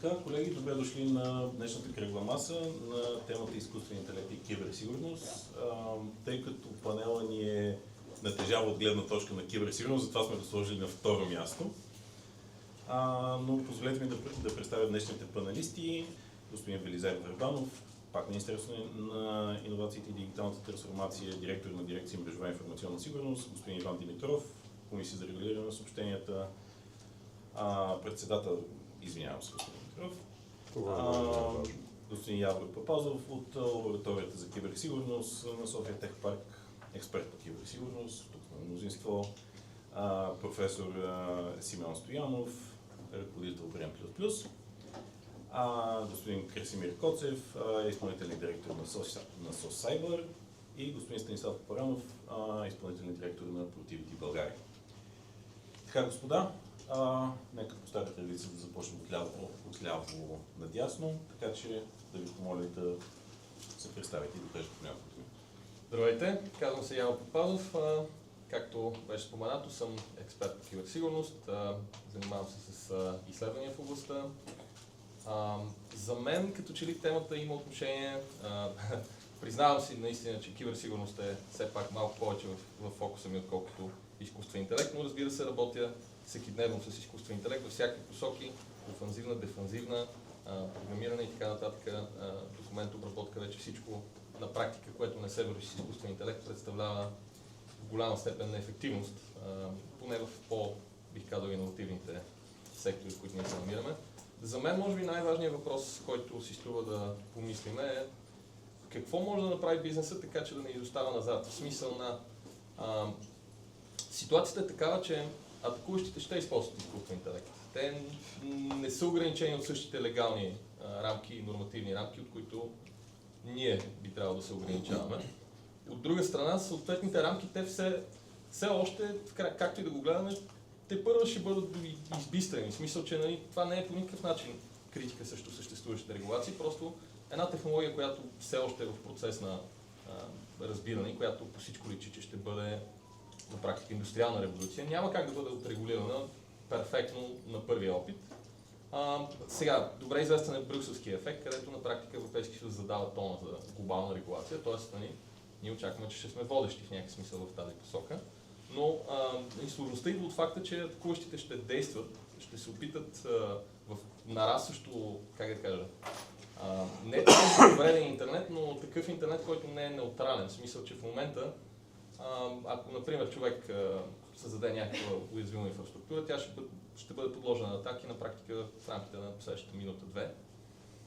така, колеги, добре дошли на днешната кръгла маса на темата изкуствен интелект и киберсигурност. Тъй като панела ни е натежава от гледна точка на киберсигурност, затова сме го сложили на второ място. Но позволете ми да представя днешните панелисти. Господин Велизар Върбанов, пак Министерството на иновациите и дигиталната трансформация, директор на дирекция мрежова информационна сигурност, господин Иван Димитров, Комисия за регулиране на съобщенията, председател, извинявам се, господин Димитров, господин Явор Папазов от лабораторията за киберсигурност на София Тех Парк, експерт по киберсигурност, тук на мнозинство, професор Симеон Стоянов, ръководител Брем++, господин Красимир Коцев, изпълнителен директор на SOSCyber и господин Станислав Паранов, изпълнителен директор на Productivity България. Така, господа, нека по старата традиция да започнем отляво надясно, така че да ви помоля да се представите и да кажете по няколко думи. Здравейте, казвам се Явор Папазов. Както беше споменато, съм експерт по киберсигурност, занимавам се с изследвания в областта. За мен, като че ли темата има отношение, признавам си наистина, че киберсигурност е все пак малко повече в фокуса ми, отколкото изкуствен интелект, но разбира се, работя всекидневно с изкуствен интелект във всякакви посоки, офанзивна, дефанзивна, програмиране и така нататък, документ обработка, вече всичко на практика, което не се върши с изкуствен интелект, представлява в голяма степен на ефективност, поне в бих казал, иновативните сектори, в които ние се намираме. За мен, може би, най-важният въпрос, който си струва да помислим е какво може да направи бизнеса така, че да не изостава назад. В смисъл на ситуацията е такава, че атакуващите ще използват изкуствен интелект. Те не са ограничени от същите легални рамки и нормативни рамки, от които ние би трябвало да се ограничаваме. От друга страна, съответните рамки, те все още, както и да го гледаме, те първо ще бъдат избистрени. В смисъл, че това не е по никакъв начин критика срещу съществуващите регулации, просто една технология, която все още е в процес на разбиране, която по всичко личи, че ще бъде на практика индустриална революция, няма как да бъде отрегулирана перфектно на първия опит. Сега, добре известен е брюкселския ефект, където на практика Европейски съюз задава тона за глобална регулация, т.е. ние очакваме, че ще сме водещи в някакъв смисъл в тази посока. Но и сложността идва от факта, че атакуващите ще действат, ще се опитат в нарастващо, как да кажа, не толкова вреден интернет, но такъв интернет, който не е неутрален. В смисъл, че в момента, ако, например, човек създаде някаква уязвима инфраструктура, тя ще бъде подложена на атаки на практика в рамките на следващата минута-две.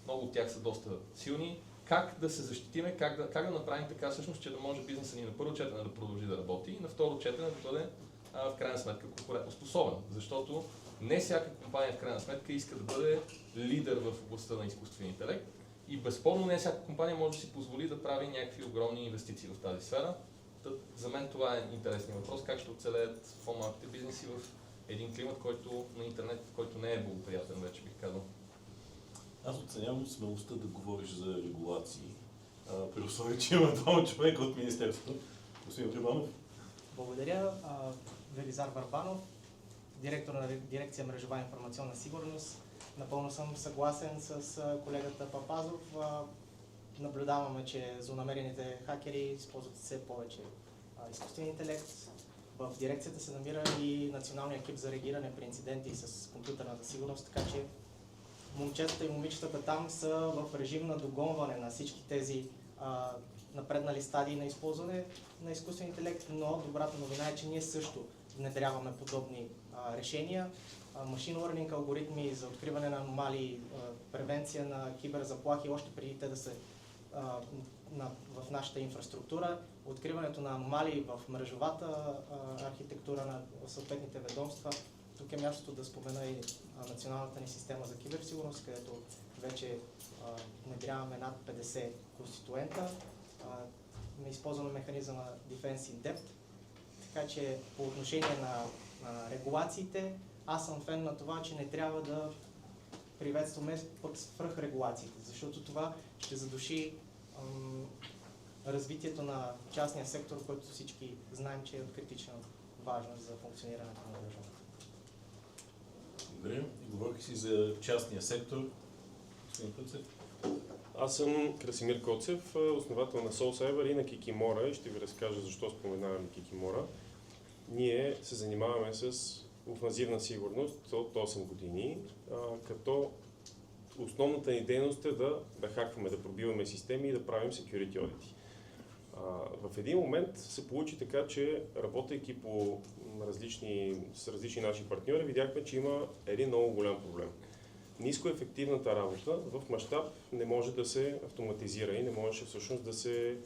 Много от тях са доста силни. Как да се защитиме, как да направим така всъщност, че да може бизнесът ни на първо четене да продължи да работи и на второ четене да бъде в крайна сметка конкурентоспособен. Защото не всяка компания в крайна сметка иска да бъде лидер в областта на изкуствения интелект и безспорно не всяка компания може да си позволи да прави някакви огромни инвестиции в тази сфера. За мен това е интересният въпрос, как ще оцелеят по-малките бизнеси в един климат, на интернет, който не е благоприятен вече, бих казал. Аз оценявам смелостта да говориш за регулации, при условие, че има двама човека от Министерството. Господин Върбанов. Благодаря. Велизар Върбанов, директор на дирекция мрежова информационна сигурност. Напълно съм съгласен с колегата Папазов. Наблюдаваме, че злонамерените хакери използват все повече изкуствен интелект. В дирекцията се намира и националния екип за реагиране при инциденти с компютърната сигурност, така че момчетата и момичетата там са в режим на догонване на всички тези напреднали стадии на използване на изкуствен интелект, но добрата новина е, че ние също внедряваме подобни решения. Machine learning алгоритми за откриване на аномалии, превенция на киберзаплахи, още преди те да са в нашата инфраструктура, откриването на аномалии в мрежовата архитектура на съответните ведомства. Тук е мястото да спомена и националната ни система за киберсигурност, където вече внедряваме над 50 конституента. Използваме механизъм на Defense in Depth, така че по отношение на регулациите, аз съм фен на това, че не трябва да приветстваме свръхрегулациите, защото това ще задуши развитието на частния сектор, който всички знаем, че е от критична важност за функционирането на държавата. Благодаря. И говорих си за частния сектор. Господин Пъцев. Аз съм Красимир Коцев, основател на SoulCyber и на Кикимора и ще ви разкажа защо споменавам Кикимора. Ние се занимаваме с офанзивна сигурност от 8 години, като основната ни дейност е да хакваме, да пробиваме системи и да правим security audit. В един момент се получи така, че работейки с различни наши партньори, видяхме, че има един много голям проблем. Нискоефективната работа в мащаб не може да се автоматизира и не може всъщност да се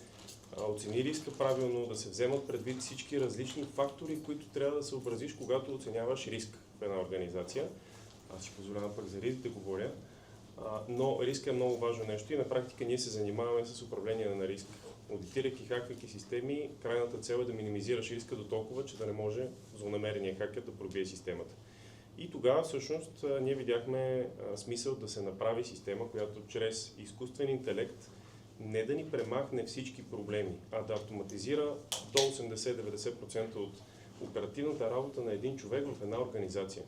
оцени риска правилно, да се вземат предвид всички различни фактори, които трябва да съобразиш, когато оценяваш риск в една организация. Аз си позволявам пък за риск да говоря, но риск е много важно нещо и на практика ние се занимаваме с управление на риск. Аудитирайки, хаквайки системи, крайната цел е да минимизираш риска до толкова, че да не може злонамерения хакер да пробие системата. И тогава всъщност ние видяхме смисъл да се направи система, която чрез изкуствен интелект не да ни премахне всички проблеми, а да автоматизира до 80-90% от оперативната работа на един човек в една организация.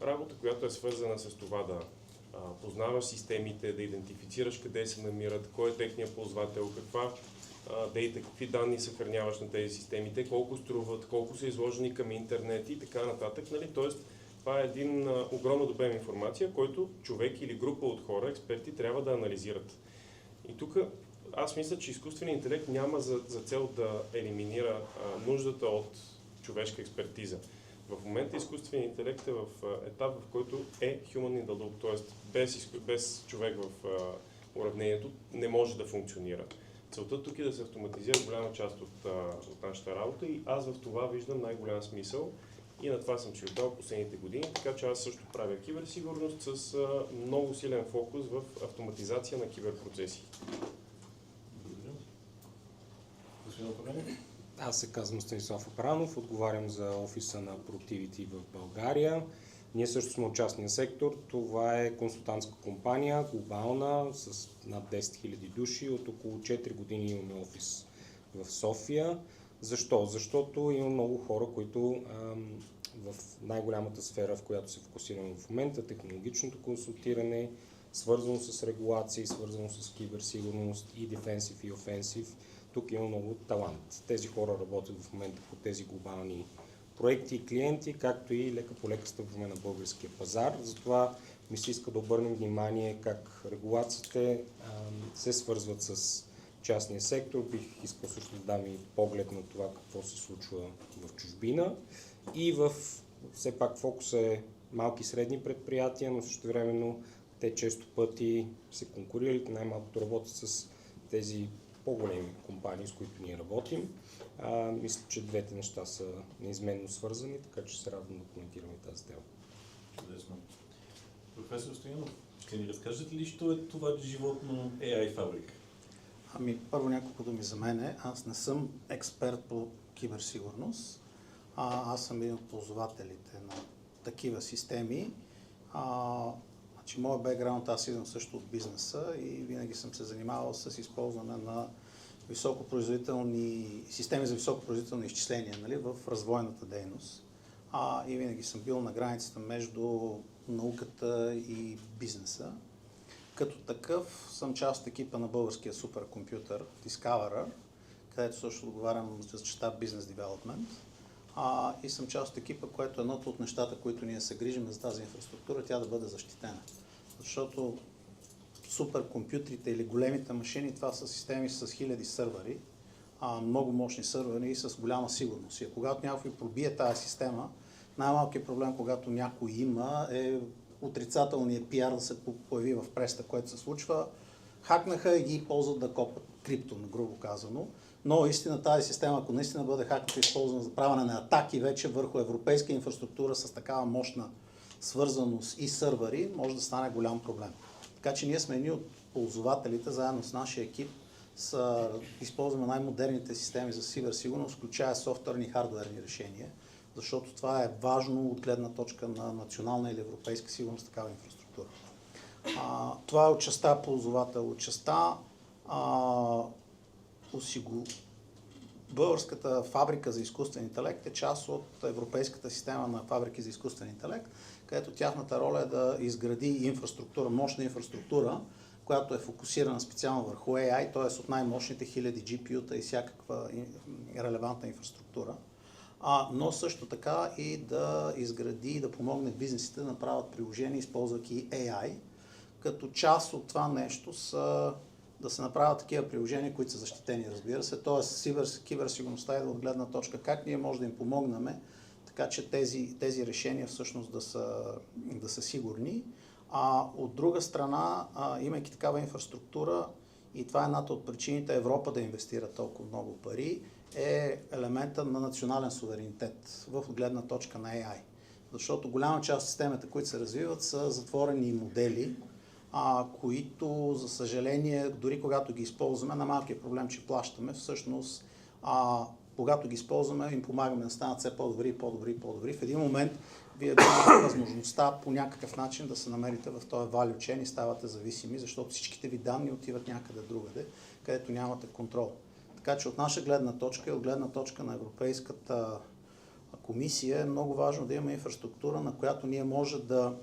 Работа, която е свързана с това да познаваш системите, да идентифицираш къде се намират, кой е техният ползвател, какви данни съхраняваш на тези системите, колко струват, колко са изложени към интернет и така нататък. Тоест, това е един огромен обем информация, който човек или група от хора, експерти, трябва да анализират. И тук аз мисля, че изкуственият интелект няма за цел да елиминира нуждата от човешка експертиза. В момента изкуственият интелект е в етап, в който е human in the loop, т.е. без човек в уравнението не може да функционира. Целта тук е да се автоматизира голяма част от нашата работа и аз в това виждам най-голям смисъл и на това съм си отдал последните години, така че аз също правя киберсигурност с много силен фокус в автоматизация на киберпроцеси. Благодаря. Господин Опаранов. Аз се казвам Станислав Опаранов, отговарям за офиса на Productivity в България. Ние също сме от частния сектор. Това е консултантска компания, глобална, с над 10 000 души. От около 4 години имаме офис в София. Защо? Защото има много хора, които в най-голямата сфера, в която се фокусираме в момента, технологичното консултиране, свързано с регулации, свързано с киберсигурност и дефенсив и офенсив. Тук има много талант. Тези хора работят в момента по тези глобални проекти и клиенти, както и лека по лека стъпваме на българския пазар. Затова ми се иска да обърнем внимание как регулациите се свързват с частния сектор. Бих искал също да дам и поглед на това какво се случва в чужбина. И все пак фокуса е малки и средни предприятия, но същевременно те често пъти се конкурират, най-малкото работят с тези по-големи компании, с които ние работим. Мисля, че двете неща са неизменно свързани, така че се радвам да коментираме тази тема. Чудесно. Професор Стоянов, ще ни разкажете ли, що е това животно AI фабрика? Първо няколко думи за мене. Аз не съм експерт по киберсигурност. Аз съм един от ползвателите на такива системи. Моят бекграунд, аз идвам също от бизнеса и винаги съм се занимавал с използване на системи за високопроизводителни изчисления, в развойната дейност. И винаги съм бил на границата между науката и бизнеса. Като такъв съм част от екипа на българския суперкомпютър Discoverer, където също отговарям за частта Business Development. И съм част от екипа, което е едното от нещата, които ние се грижим за тази инфраструктура, тя да бъде защитена. Защото суперкомпютрите или големите машини, това са системи с хиляди сървъри, много мощни сървъри и с голяма сигурност. И когато някой пробие тази система, най-малкият проблем, когато някой има, е отрицателният PR да се появи в преста, което се случва. Хакнаха и ги ползват да копат крипто, грубо казано. Но истина тази система, ако наистина бъде хакната, използвана за правене на атаки вече върху европейска инфраструктура с такава мощна свързаност и сървъри, може да стане голям проблем. Така че ние сме едни от ползвателите, заедно с нашия екип, използваме най-модерните системи за киберсигурност, включая софтуерни и хардуерни решения, защото това е важно от гледна точка на национална или европейска сигурност, такава инфраструктура. Това е от частта ползвател. От частта Българската фабрика за изкуствен интелект е част от европейската система на фабрики за изкуствен интелект, където тяхната роля е да изгради инфраструктура, мощна инфраструктура, която е фокусирана специално върху AI, т.е. от най-мощните хиляди GPU-та и всякаква релевантна инфраструктура. Но също така и да изгради и да помогне бизнесите да направят приложения, използвайки AI. Като част от това нещо са да се направят такива приложения, които са защитени, разбира се. Т.е. киберсигурността е от гледна точка как ние можем да им помогнем, така че тези решения всъщност да са сигурни. От друга страна, имайки такава инфраструктура, и това е едната от причините Европа да инвестира толкова много пари, е елемента на национален суверенитет в гледна точка на AI. Защото голяма част от системите, които се развиват, са затворени модели, които, за съжаление, дори когато ги използваме, на малкият проблем, че плащаме, всъщност, когато ги използваме, им помагаме да станат все по-добри, по-добри, по-добри. В един момент вие имате възможността по някакъв начин да се намерите в този value chain и ставате зависими, защото всичките ви данни отиват някъде другаде, където нямате контрол. Така че от наша гледна точка и от гледна точка на Европейската комисия е много важно да има инфраструктура, на която ние може да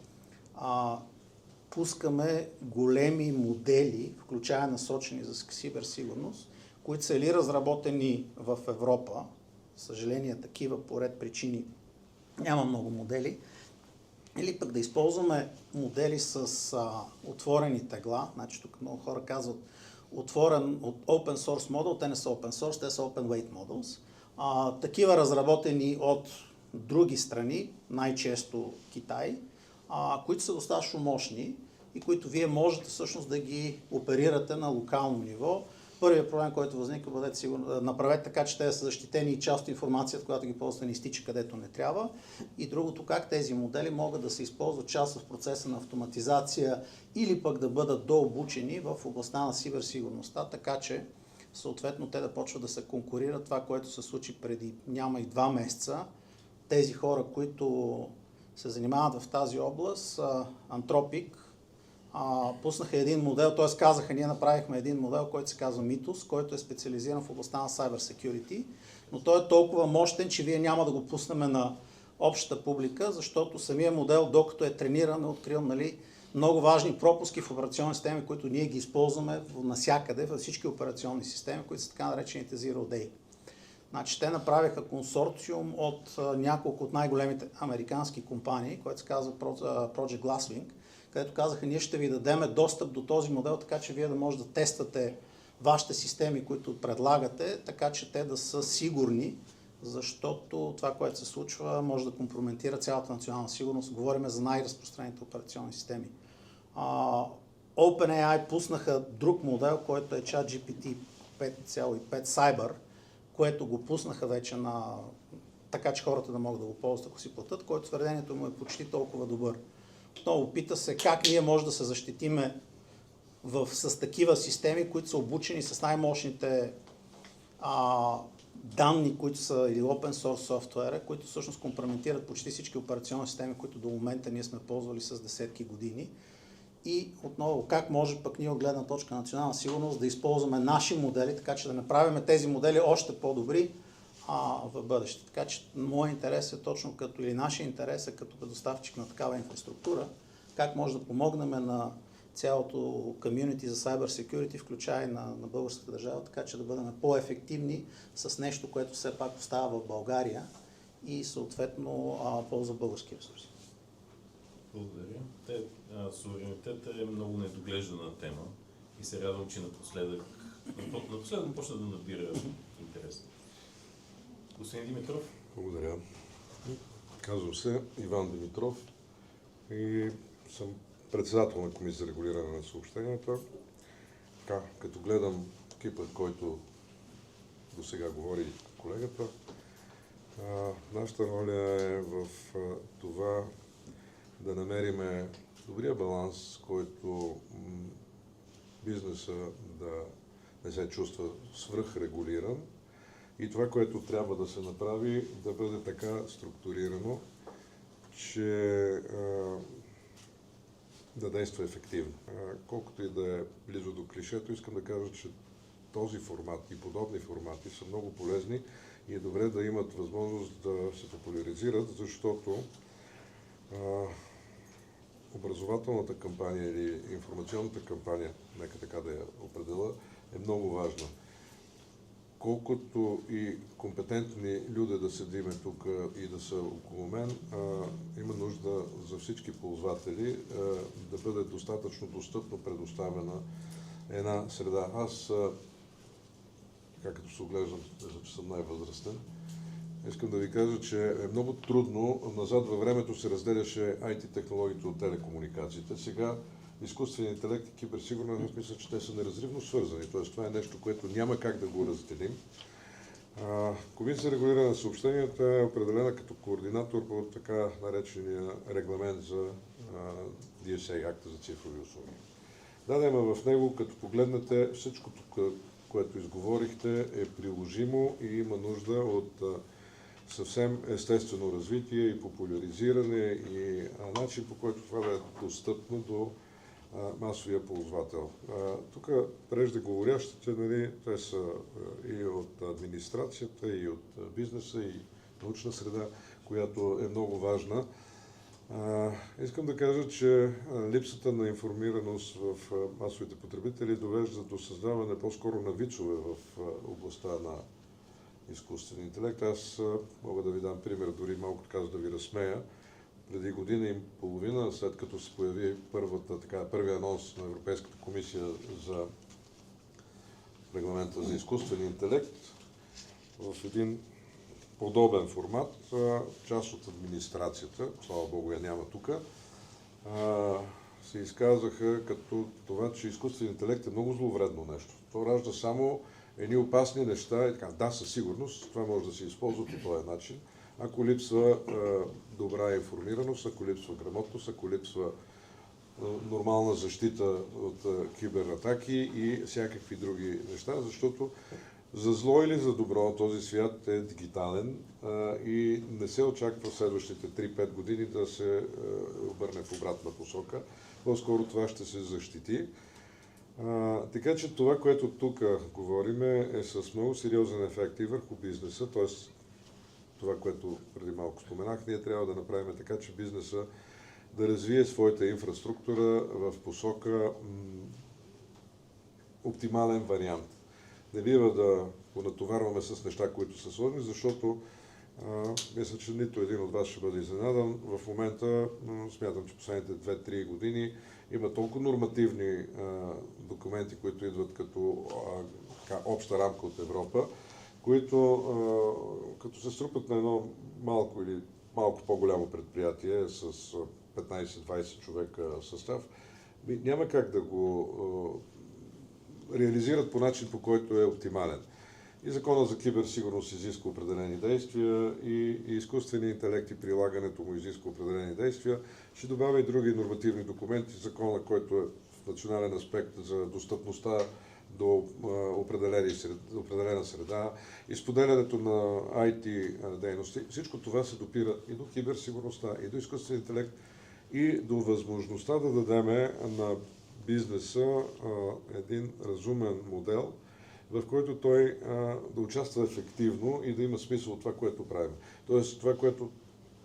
пускаме големи модели, включая насочени за киберсигурност, които са или разработени в Европа, съжаление такива по ред причини няма много модели, или пък да използваме модели с отворени тегла, значи тук много хора казват отворен от open source модел, те не са open source, те са open weight models. Такива разработени от други страни, най-често Китай, които са достатъчно мощни и които вие можете всъщност да ги оперирате на локално ниво. Първият проблем, който възниква, бъдете сигурно, направете така, че те са защитени и част от информацията, която ги ползвате, не изтича където не трябва. И другото, как тези модели могат да се използват част в процеса на автоматизация или пък да бъдат дообучени в областта на киберсигурността, така че съответно те да почват да се конкурират. Това, което се случи преди няма и 2 месеца. Тези хора, които се занимават в тази област, Anthropic, пуснаха един модел, т.е. казаха, ние направихме един модел, който се казва Mythos, който е специализиран в областта на Cyber Security, но той е толкова мощен, че вие няма да го пуснем на общата публика, защото самия модел, докато е трениран, е открил много важни пропуски в операционни системи, които ние ги използваме навсякъде, във всички операционни системи, които са така наречените Zero Day. Значи, те направиха консорциум от няколко от най-големите американски компании, което се казва Project Glasswing, където казаха, ние ще ви дадем достъп до този модел, така че вие да можете да тествате вашите системи, които предлагате, така че те да са сигурни, защото това, което се случва, може да компрометира цялата национална сигурност. Говорим за най-разпространените операционни системи. OpenAI пуснаха друг модел, който е ChatGPT 5.5 Cyber, което го пуснаха вече така, че хората да могат да го ползват, ако си платят, който твърдението му е почти толкова добър. Отново пита се как ние може да се защитиме с такива системи, които са обучени с най-мощните данни, които са или open source софтуера, които всъщност компрометират почти всички операционни системи, които до момента ние сме ползвали с десетки години. И отново, как може пък ние от гледна точка на национална сигурност да използваме наши модели, така че да направим тези модели още по-добри в бъдеще. Така че моят интерес е точно или нашия интерес е като предоставчик на такава инфраструктура, как може да помогнем на цялото комюнити за Cyber Security, включая на българската държава, така че да бъдем по-ефективни с нещо, което все пак остава в България и съответно ползва български ресурси. Благодаря. Суверенитетът е много недоглеждана тема и се радвам, че напоследък почна да набира интерес. Господин Димитров. Благодаря. Казвам се Иван Димитров и съм председател на Комисия за регулиране на съобщенията. Така, като гледам екипът, който до сега говори колегата, нашата роля е в това да намериме добрия баланс, който бизнеса да не се чувства свръхрегулиран и това, което трябва да се направи, да бъде така структурирано, че да действа ефективно. Колкото и да е близо до клишето, искам да кажа, че този формат и подобни формати са много полезни и е добре да имат възможност да се популяризират, защото образователната кампания или информационната кампания, нека така да я определя, е много важна. Колкото и компетентни люди да седиме тук и да са около мен, има нужда за всички ползватели да бъде достатъчно достъпно предоставена една среда. Аз, като се оглеждам, че съм най-възрастен, искам да ви кажа, че е много трудно. Назад във времето се разделяше IT технологиите от телекомуникациите. Сега изкуственият интелект и киберсигурност, мисля, че те са неразривно свързани. Тоест, това е нещо, което няма как да го разделим. Комисия за регулиране на съобщенията е определена като координатор по така наречения регламент за DSA, акта за цифрови услуги. Дадема в него, като погледнете, всичко тук, което изговорихте, е приложимо и има нужда от съвсем естествено развитие и популяризиране и начин, по който това да е достъпно до масовия ползвател. Тук преждеговорящите, нали, те са и от администрацията, и от бизнеса, и научна среда, която е много важна. Искам да кажа, че липсата на информираност в масовите потребители довежда до създаване по-скоро на вицове в областта на изкуствен интелект. Аз мога да ви дам пример, дори малко така, да ви разсмея. Преди година и половина, след като се появи първия анонс на Европейската комисия за регламента за изкуствен интелект, в един подобен формат, част от администрацията, слава Богу я няма тук, се изказаха като това, че изкуствен интелект е много зловредно нещо. То ражда само едни опасни неща и така. Да, със сигурност, това може да се използва по този начин. Ако липсва добра информираност, ако липсва грамотност, ако липсва нормална защита от кибератаки и всякакви други неща, защото за зло или за добро този свят е дигитален и не се очаква в следващите 3-5 години да се обърне в обратна посока. По-скоро това ще се защити. Така че това, което тук говорим, е с много сериозен ефект и върху бизнеса, т.е. това, което преди малко споменах, ние трябва да направим така, че бизнеса да развие своята инфраструктура в посока оптимален вариант. Не бива да го натоварваме с неща, които са сложни, защото мисля, че нито един от вас ще бъде изненадан. В момента смятам, че последните 2-3 години има толкова нормативни документи, които идват като обща рамка от Европа, които като се струпат на едно малко или малко по-голямо предприятие с 15-20 човека състав, няма как да го реализират по начин, по който е оптимален. И закона за киберсигурност изисква определени действия и изкуственият интелект и прилагането му изисква определени действия. Ще добавя и други нормативни документи, закона, който е в национален аспект за достъпността до определена среда, изподелянето на IT дейности. Всичко това се допира и до киберсигурността, и до изкуствен интелект, и до възможността да дадем на бизнеса един разумен модел, в който той да участва ефективно и да има смисъл от това, което правим. Тоест, това, което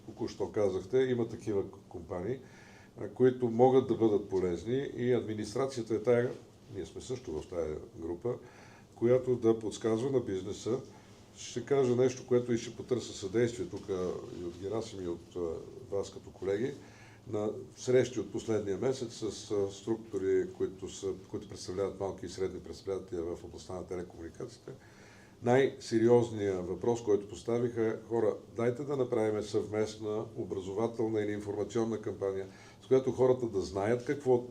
току-що казахте, има такива компании, които могат да бъдат полезни и администрацията е тая, ние сме също в тая група, която да подсказва на бизнеса. Ще кажа нещо, което и ще потърся съдействие тук и от Герасим, и от вас като колеги, на срещи от последния месец с структури, които представляват малки и средни предприятия в областта на телекомуникациите. Най-сериозният въпрос, който поставиха е: хора, дайте да направим съвместна образователна или информационна кампания, с която хората да знаят какво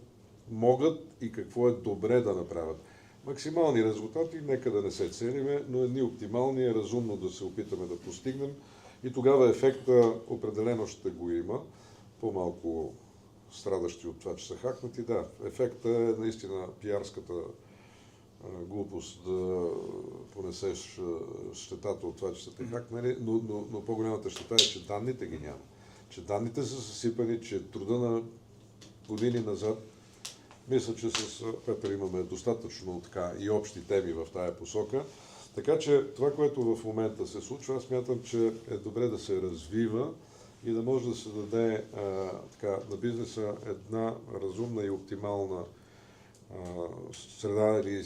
могат и какво е добре да направят. Максимални резултати, нека да не се целиме, но едни оптимални е разумно да се опитаме да постигнем и тогава ефекта определено ще го има. По-малко страдащи от това, че са хакнати. Да, ефектът е наистина пиарската глупост да понесеш щетата от това, че са те хакнали, но по-голямата щета е, че данните ги няма. Че данните са съсипани, че труда на години назад. Мисля, че с Петър имаме достатъчно така и общи теми в тая посока. Така че това, което в момента се случва, аз смятам, че е добре да се развива и да може да се даде на бизнеса една разумна и оптимална среда или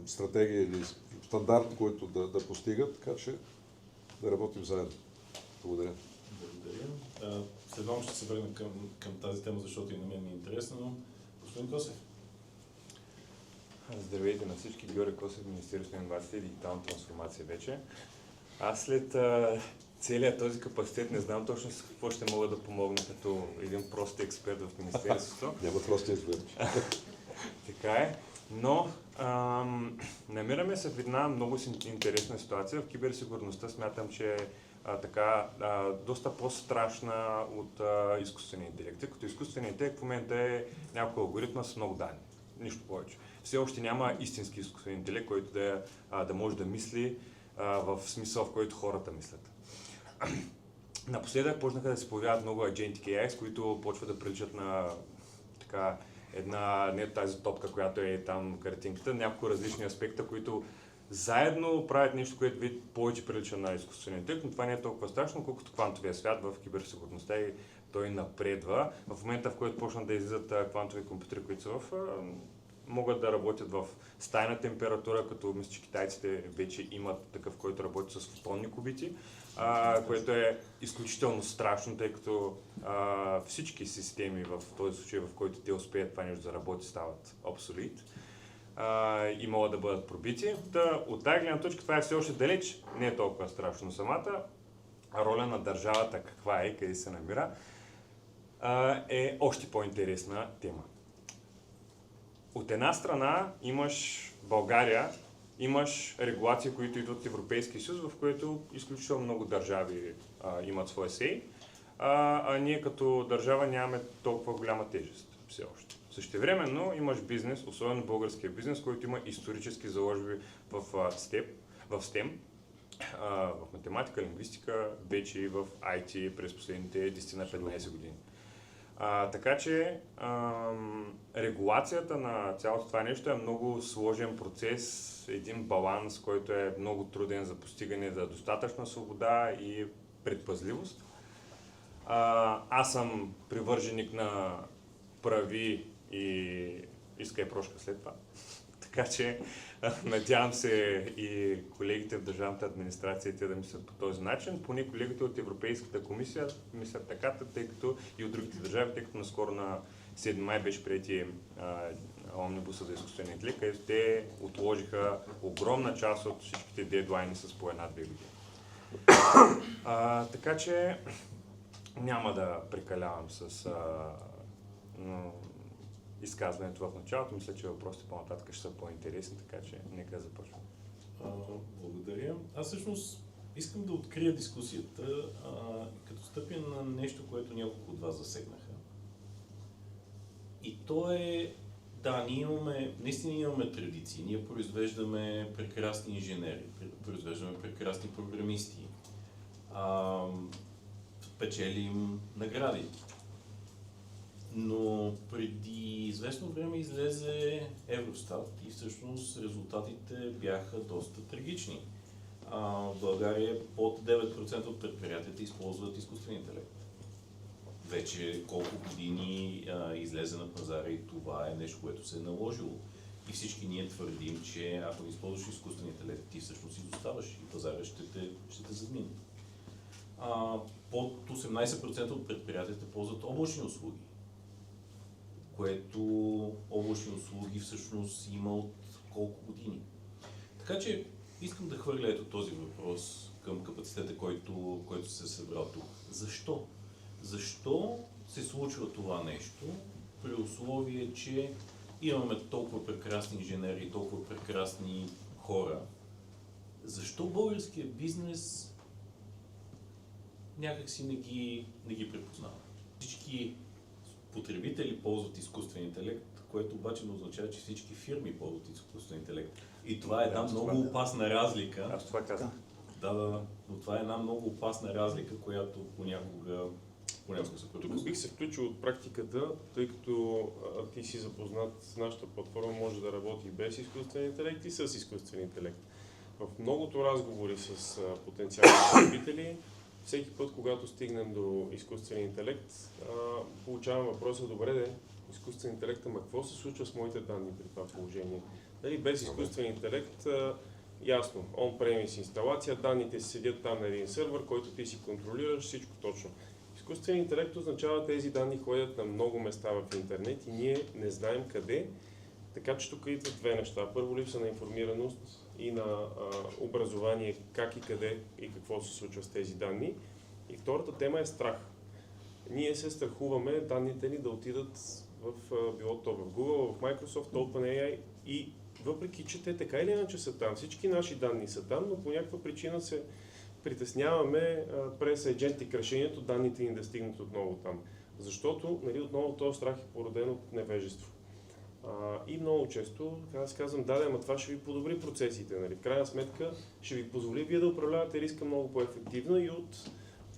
стратегия или стандарт, който да постигат, така че да работим заедно. Благодаря. Благодаря. След малко ще се върна към тази тема, защото и на мен ми е интересно, но господин Косев. Здравейте на всички, Георги Косев, Министерството на инновациите и дигитална трансформация вече. Аз след целият този капацитет не знам точно с какво ще мога да помогна като един прост експерт в Министерството. Няма прости експерти. Така е, но намираме се в една много интересна ситуация. В киберсигурността смятам, че е доста по-страшна от изкуствения интелект. Като изкуственият интелект в момента е някой алгоритма с много данни. Нищо повече. Все още няма истински изкуствен интелект, който да може да мисли в смисъл, в който хората мислят. Напоследък почнаха да се появяват много Agentic AI, които почват да приличат на не тази топка, която е там картинката, няколко различни аспекта, които заедно правят нещо, което повече прилича на изкуствения интелект, но това не е толкова страшно, колкото квантовия свят в киберсигурността и той напредва. В момента, в който почнат да излизат квантови компютри, които са могат да работят в стайна температура, като мисля, че китайците вече имат такъв, който работи с фотонни кубити, което е изключително страшно, тъй като всички системи в този случай, в който те успеят това нещо да работи, стават обсолит и могат да бъдат пробити. От тази гледна точка това е все още далеч, не е толкова страшно. Самата роля на държавата, каква е, къде се намира, е още по-интересна тема. От една страна имаш България, имаш регулации, които идват от Европейския съюз, в което изключително много държави имат своя сей, а ние като държава нямаме толкова голяма тежест все още. Същевременно имаш бизнес, особено българския бизнес, който има исторически заложби в STEM, в математика, лингвистика, вече и в IT през последните 10-15 години. Така че регулацията на цялото това нещо е много сложен процес, един баланс, който е много труден за постигане за достатъчна свобода и предпазливост. Аз съм привърженик на прави и искай прошка след това. Така че надявам се и колегите в държавната администрация да мислят по този начин. Поне колегите от Европейската комисия мислят така, тъй като и от другите държави, тъй като наскоро на 7 май беше приети омнибуса за изкуствения интелект, където те отложиха огромна част от всичките дедлайни с по 1-2 години. Така че няма да прекалявам с изказването в началото. Мисля, че въпросите по-нататък ще са по-интересни, така че нека да започвам. Благодаря. Аз всъщност искам да открия дискусията, като стъпя на нещо, което няколко от вас засегнаха. И то е, да, наистина имаме традиции. Ние произвеждаме прекрасни инженери, произвеждаме прекрасни програмисти, печелим награди. Но преди известно време излезе Евростат и всъщност резултатите бяха доста трагични. В България под 9% от предприятията използват изкуствен интелект. Вече колко години излезе на пазара и това е нещо, което се е наложило. И всички ние твърдим, че ако не използваш изкуствен интелект, ти всъщност изоставаш и пазара ще те задмине. Под 18% от предприятията ползват облачни услуги, което облачни услуги всъщност има от колко години. Така че искам да хвърля ето този въпрос към капацитета, който се е събрал тук. Защо? Защо се случва това нещо, при условие, че имаме толкова прекрасни инженери и толкова прекрасни хора? Защо българският бизнес някак си не ги препознава? Всички потребители ползват изкуствен интелект, което обаче не означава, че всички фирми ползват изкуствен интелект. И това е една много опасна разлика. Аз това казах. Да, но това е една много опасна разлика, която понякога се пропуска. Тук бих се включил от практиката, тъй като ти си запознат с нашата платформа, може да работи без изкуствен интелект и с изкуствен интелект. В многото разговори с потенциални потребители всеки път, когато стигнем до изкуствен интелект, получавам въпроса: добре де, изкуствен интелект, ама какво се случва с моите данни при това положение? Дали без изкуствен интелект, ясно, on-premise инсталация, данните си седят там на един сървър, който ти си контролираш, всичко точно. Изкуствен интелект означава тези данни ходят на много места в интернет и ние не знаем къде, така че тук идват две неща. Първо, липса на информираност и на образование как и къде и какво се случва с тези данни. И втората тема е страх. Ние се страхуваме данните ни да отидат в било то в Google, в Microsoft, OpenAI, и въпреки че те така или иначе са там, всички наши данни са там, но по някаква причина се притесняваме през agentic решението данните ни да стигнат отново там. Защото, нали, отново този страх е породен от невежество. И много често, аз казвам, да, ама това ще ви подобри процесите. Нали. В крайна сметка ще ви позволи вие да управлявате риска много по-ефективно и от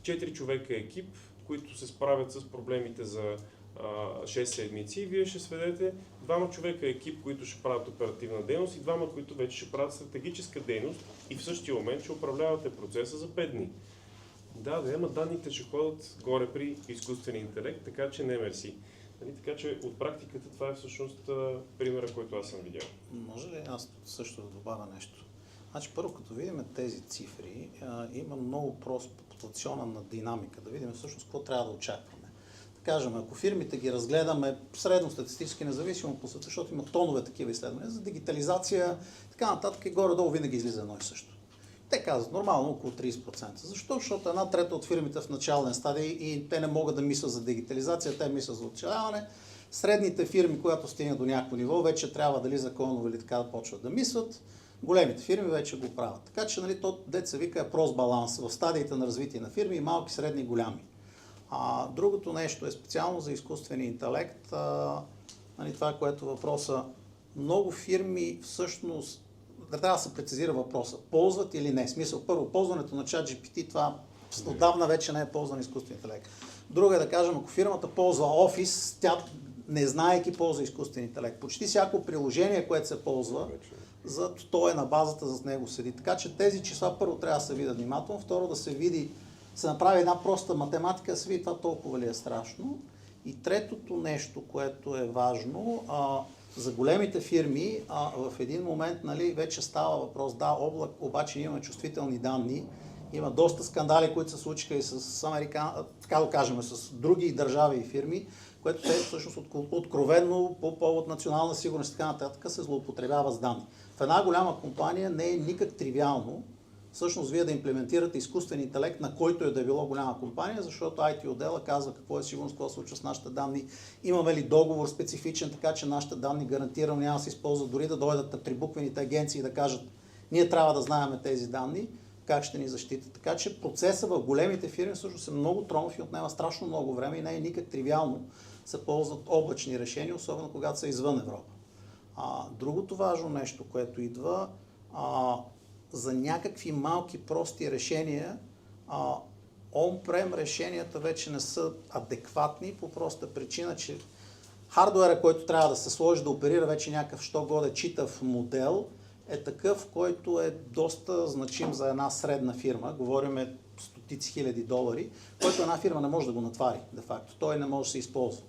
4 човека екип, които се справят с проблемите за 6 седмици, вие ще сведете 2 човека екип, които ще правят оперативна дейност и 2, които вече ще правят стратегическа дейност и в същия момент ще управлявате процеса за 5 дни. Да, ама данните ще ходят горе при изкуствен интелект, така че не мерси. Така че от практиката това е всъщност примера, който аз съм видял. Може ли аз също да добавя нещо? Значи първо, като видим тези цифри, има много прост популационна динамика, да видим всъщност какво трябва да очакваме. Да кажем, ако фирмите ги разгледаме средностатистически независимо по света, защото има тонове такива изследвания за дигитализация, така нататък и горе-долу винаги излиза едно и също. Те казват нормално около 30%. Защо? Защото 1/3 от фирмите в начален стадий и те не могат да мислят за дигитализация, те мислят за оцеляване. Средните фирми, когато стигнат до някакво ниво, вече трябва дали законово или така да почват да мислят. Големите фирми вече го правят. Така че, нали, то деца вика е прост баланс в стадиите на развитие на фирми, малки, средни, голями. Другото нещо е специално за изкуствения интелект. Нали, това е което въпроса. Много фирми всъщност, трябва да се прецизира въпроса, ползват или не. Смисъл, първо, ползването на ChatGPT, това отдавна вече не е ползван изкуствен интелект. Друго е да кажем, ако фирмата ползва Office, тя не знаейки ползва изкуствен интелект. Почти всяко приложение, което се ползва, то е на базата, за него седи. Така че тези числа първо трябва да се видят внимателно, второ да се види, се направи една проста математика, да се види това толкова ли е страшно. И третото нещо, което е важно, за големите фирми в един момент, нали, вече става въпрос, да, облак, обаче имаме чувствителни данни, има доста скандали, които се случиха и с така да кажем, с други държави и фирми, което те всъщност откровенно по повод национална сигурност и така нататък се злоупотребява с данни. В една голяма компания не е никак тривиално всъщност вие да имплементирате изкуствен интелект, на който е да било голяма компания, защото IT отдела казва какво е сигурност, какво се случва с нашите данни, имаме ли договор специфичен, така че нашите данни гарантирано няма да се използват, дори да дойдат трибуквените агенции и да кажат, ние трябва да знаем тези данни, как ще ни защитят. Така че процесът в големите фирми всъщност е много тромав и отнема страшно много време и не е никак тривиално се ползват облачни решения, особено когато са извън Европа. Другото важно нещо, което идва, за някакви малки прости решения, on-prem решенията вече не са адекватни по проста причина, че хардуера, който трябва да се сложи да оперира вече някакъв що-годе читав модел, е такъв, който е доста значим за една средна фирма. Говориме стотици хиляди долари, който една фирма не може да го натвари, де-факто. Той не може да се използва.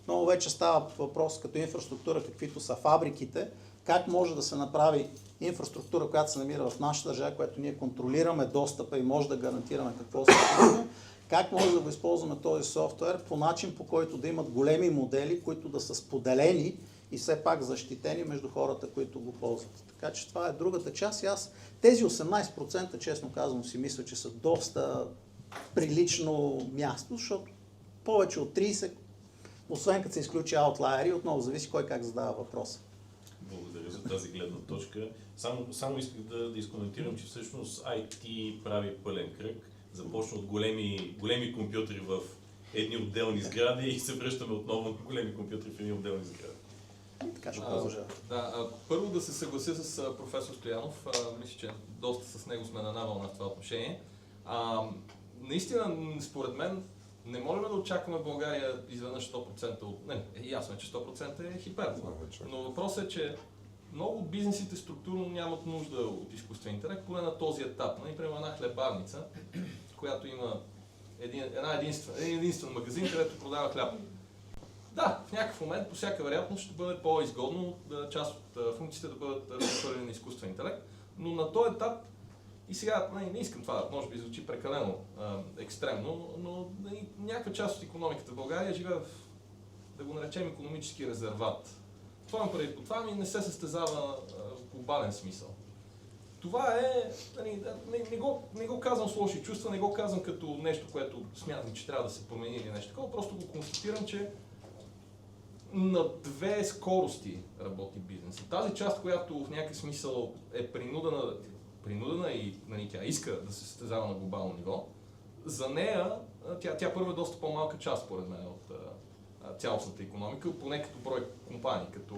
Много вече става въпрос като инфраструктура, каквито са фабриките, как може да се направи инфраструктура, която се намира в нашата държава, която ние контролираме достъпа и може да гарантираме какво се случва, как може да го използваме този софтуер по начин, по който да имат големи модели, които да са споделени и все пак защитени между хората, които го ползват. Така че това е другата част и аз тези 18%, честно казвам, си мисля, че са доста прилично място, защото повече от 30%, освен като се изключи аутлайери, отново зависи кой как задава въпроса. Благодаря за тази гледна точка. Само исках да изкоментирам, че всъщност IT прави пълен кръг. Започна от големи компютри в едни отделни сгради и се връщаме отново на големи компютри в едни отделни сгради. Така ще продължава. Първо да се съглася с професор Стоянов. Мисля, че доста с него сме на една вълна в това отношение. Наистина, според мен, не можем да очакваме в България изведнъж 100% от... Не, ясно е, че 100% е хипербола. Но въпросът е, че много от бизнесите структурно нямат нужда от изкуствен интелект, поне на този етап. Например, една хлебарница, която има един единствен магазин, където продава хляб. Да, в някакъв момент, по всяка вероятност, ще бъде по-изгодно част от функциите да бъдат разхвърлени на изкуствен интелект, но на този етап и сега не искам това, може би звучи прекалено екстремно, но някаква част от икономиката в България живее в, да го наречем, икономически резерват. Това имам преди по това, не се състезава в глобален смисъл. Това е, не го казвам с лоши чувства, не го казвам като нещо, което смятам, че трябва да се промени или нещо такова, просто го констатирам, че на две скорости работи бизнес. Тази част, която в някакъв смисъл е принудена и тя иска да се състезава на глобално ниво, за нея тя първа е доста по-малка част, според мен, от цялостната икономика, поне като брой компании, като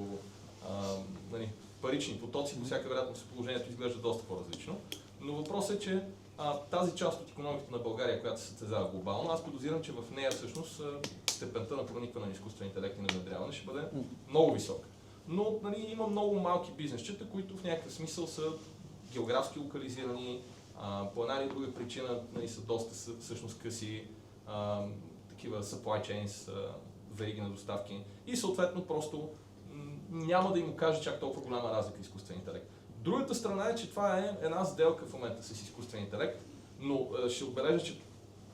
парични потоци, по всяка вероятност положението изглежда доста по-различно. Но въпросът е, че тази част от икономиката на България, която се състезава глобално, аз подозирам, че в нея всъщност степента на проникване на изкуствен интелект и на внедряване ще бъде много висока. Но има много малки бизнесчета, които в някакъв смисъл са географски локализирани, по една или друга причина са доста всъщност къси такива supply chains, вериги на доставки и съответно просто няма да им каже чак толкова голяма разлика изкуствен интелект. Другата страна е, че това е една сделка в момента с изкуствен интелект, но ще отбележа, че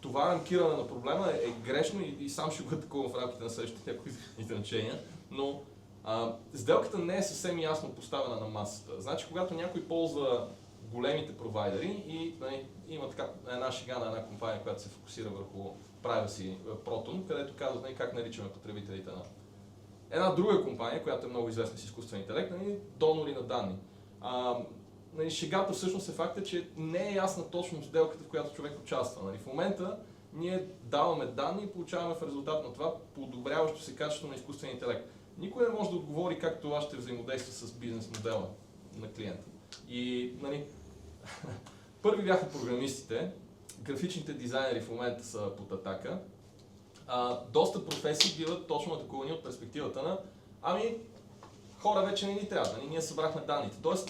това рамкиране на проблема е грешно и сам ще го атакувам в рамките на следващите някои изречения, но сделката не е съвсем ясно поставена на масата. Значи, когато някой ползва големите провайдери и има така една шега на една компания, която се фокусира върху privacy Proton, където казва как наричаме потребителите на една друга компания, която е много известна с изкуствен интелект, донори на данни. Шегата всъщност е факта, че не е ясна точно сделката, в която човек участва. В момента ние даваме данни и получаваме в резултат на това подобряващо се качество на изкуствен интелект. Никой не може да отговори как това ще взаимодейства с бизнес модела на клиента. И първи бяха програмистите, графичните дизайнери в момента са под атака. Доста професии биват точно атакувани от перспективата на хора вече не ни трябва, ние събрахме данните. Тоест,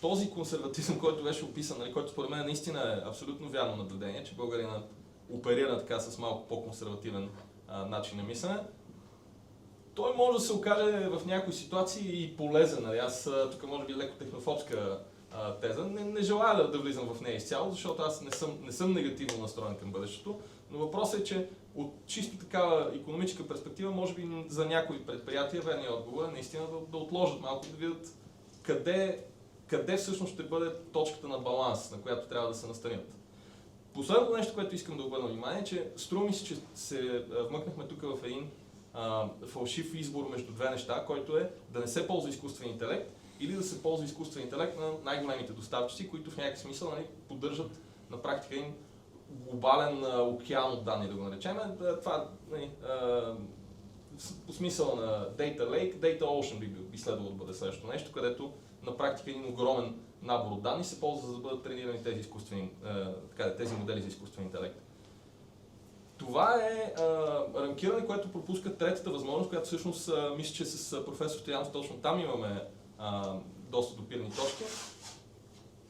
този консерватизъм, който беше описан, който според мен наистина е абсолютно вярно наблюдение, че българина оперира така с малко по-консервативен начин на мислене, той може да се окаже в някои ситуации и полезен. Аз тук може би леко технофобска теза. Не желая да влизам в нея изцяло, защото аз не съм негативно настроен към бъдещето, но въпросът е, че от чисто такава икономическа перспектива, може би за някои предприятия верният отговор е наистина да отложат малко, да видят къде всъщност ще бъде точката на баланс, на която трябва да се настанят. Последното нещо, което искам да обърна внимание, е, че струва ми се, че се вмъкнахме тук в един фалшив избор между две неща, който е да не се ползва изкуствен интелект или да се ползва изкуствен интелект на най-големите доставчици, които в някакъв смисъл поддържат на практика един глобален океан от данни, да го наречем. Това по смисъл на Data Lake, Data Ocean би следвало да бъде следващото нещо, където на практика един огромен набор от данни се ползва за да бъдат тренирани тези модели за изкуствен интелект. Това е рамкиране, което пропуска третата възможност, която всъщност мисля, че с професор Стоянов точно там имаме доста допирни точки.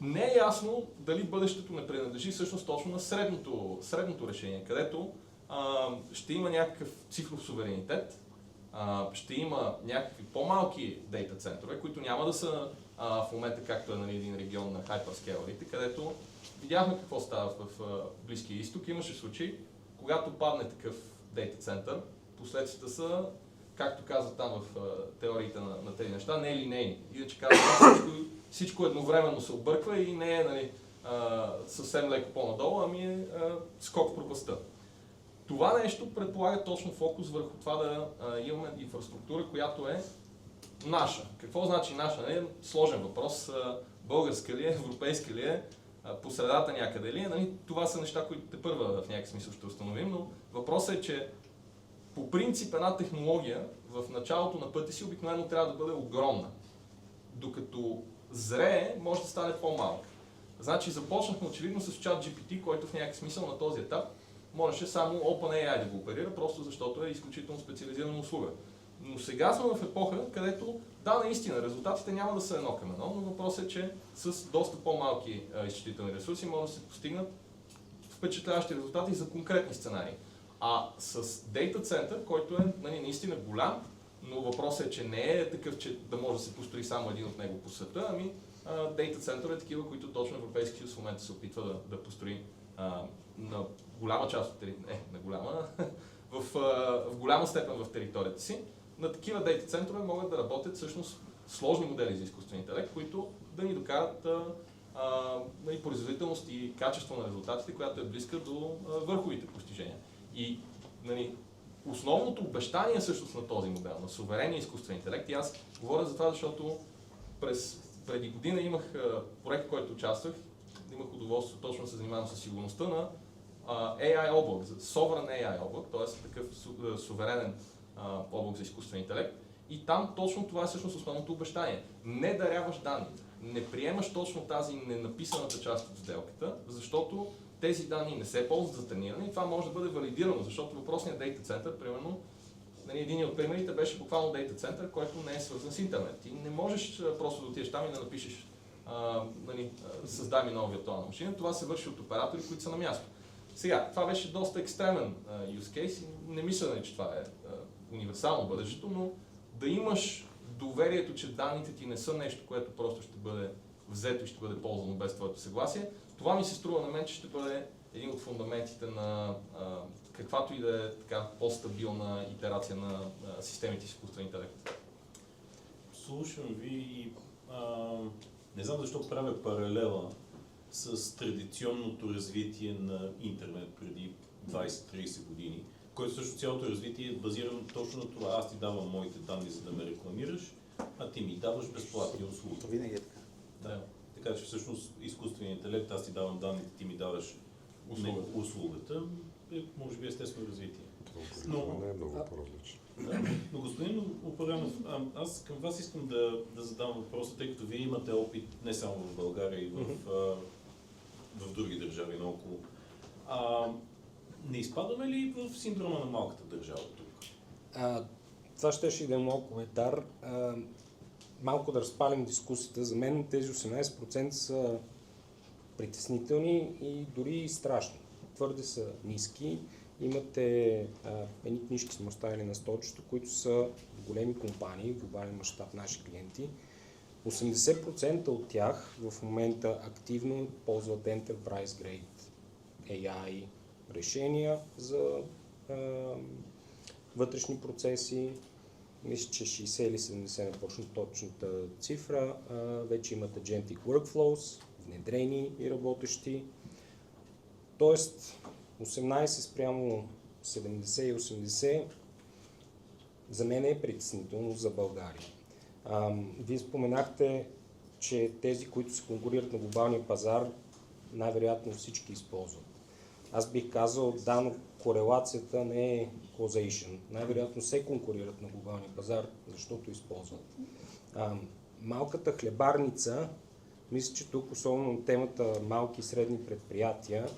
Не е ясно дали бъдещето не принадлежи всъщност точно на средното решение, където ще има някакъв цифров суверенитет, ще има някакви по-малки дейта центрове, които няма да са в момента както е един регион на хайперскейлерите, където видяхме какво става в Близкия изток. Имаше случаи, когато падне такъв дейта център, последствията са, както казват там в теориите на тези неща, не линейни. Иначе казват, всичко едновременно се обърква и не е съвсем леко по-надолу, ами е скок в пропастта. Това нещо предполага точно фокус върху това да имаме инфраструктура, която е наша. Какво значи наша? Не е сложен въпрос. Българска ли е, европейска ли е, по средата някъде ли е. Това са неща, които тепърва в някакъв смисъл ще установим, но въпросът е, че по принцип една технология в началото на пътя си обикновено трябва да бъде огромна. Докато зрее, може да стане по-малка. Значи започнахме очевидно с ChatGPT, който в някакъв смисъл на този етап можеше само OpenAI да го оперира, просто защото е изключително специализирана услуга. Но сега сме в епоха, където да, наистина, резултатите няма да са едно към едно, но въпросът е, че с доста по-малки изчислителни ресурси може да се постигнат впечатляващи резултати за конкретни сценарии. А с Data Center, който е наистина голям, но въпросът е, че не е такъв, че да може да се построи само един от него по света, ами Data Center е такива, които точно Европейския съюз в момента се опитва да построи на голяма част от в голяма степен в територията си. На такива Data центрове могат да работят всъщност сложни модели за изкуствен интелект, които да ни докарат и производителност и качество на резултатите, която е близка до върховите постижения. И основното обещание всъщност на този модел, на суверенния изкуствен интелект, и аз говоря за това, защото преди година имах проект, в който участвах, имах удоволствие точно да се занимавам с сигурността на AI облак, Sovereign AI облак, т.е. такъв суверенен облак за изкуствен интелект. И там точно това е всъщност основното обещание. Не даряваш данните. Не приемаш точно тази ненаписаната част от сделката, защото тези данни не се ползват за трениране и това може да бъде валидирано, защото въпросният Data Center, примерно, един от примерите беше буквално Data Center, който не е свързан с интернет. И не можеш просто да отидеш там и да напишеш създай ми нова виртуална машина. Това се върши от оператори, които са на място. Сега, това беше доста екстремен use case и не мисля, че това е универсално бъдещето, но да имаш доверието, че данните ти не са нещо, което просто ще бъде взето и ще бъде ползвано без твоето съгласие, това ми се струва на мен, че ще бъде един от фундаментите на каквато и да е така по-стабилна итерация на системите с изкуствен интелект. Слушам ви и не знам защо правя паралела с традиционното развитие на интернет преди 20-30 години, който също цялото развитие е базирано точно на това. Аз ти давам моите данни, за да ме рекламираш, а ти ми даваш безплатни услуги. Винаги е така. Да. Така че всъщност изкуственият интелект, аз ти давам данните, ти ми даваш услугата, е, може би естествено развитие. Но не е много по-различно. Да. Но господин Опаранов, аз към вас искам да задам въпроса, тъй като вие имате опит не само в България, и в други държави наоколо. Не изпадаме ли в синдрома на малката държава тук? Това ще да е много коментар. Малко да разпалим дискусията. За мен тези 18% са притеснителни и дори страшни. Твърде са ниски. Имате едни книжки сме оставили на столчето, които са големи компании, глобален мащаб наши клиенти. 80% от тях в момента активно ползват Enterprise Grade AI решения за вътрешни процеси. Мисля, че 60 или 70 е почна точната цифра. Вече имат Agentic Workflows, внедрени и работещи. Тоест 18 спрямо 70 и 80 за мен е притеснително за България. Вие споменахте, че тези, които се конкурират на глобалния пазар, най-вероятно всички използват. Аз бих казал, да, но корелацията не е causation. Най-вероятно се конкурират на глобалния пазар, защото използват. Малката хлебарница, мисля, че тук особено на темата малки и средни предприятия,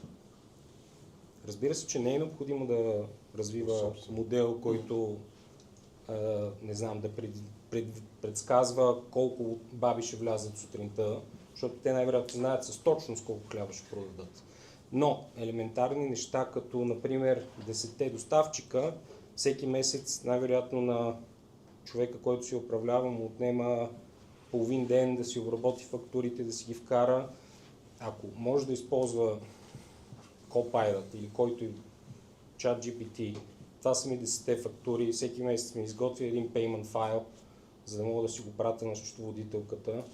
разбира се, че не е необходимо да развива модел, който не знам, да предсказва колко баби ще влязат сутринта, защото те най-вероятно знаят с точност колко хляба ще продадат. Но елементарни неща, като например 10-те доставчика, всеки месец най-вероятно на човека, който си управлява, му отнема половин ден да си обработи фактурите, да си ги вкара. Ако може да използва Copilot или който и ChatGPT, това са ми 10-те фактури, всеки месец ми изготвя един payment файл, за да мога да си го пратя на счетоводителката.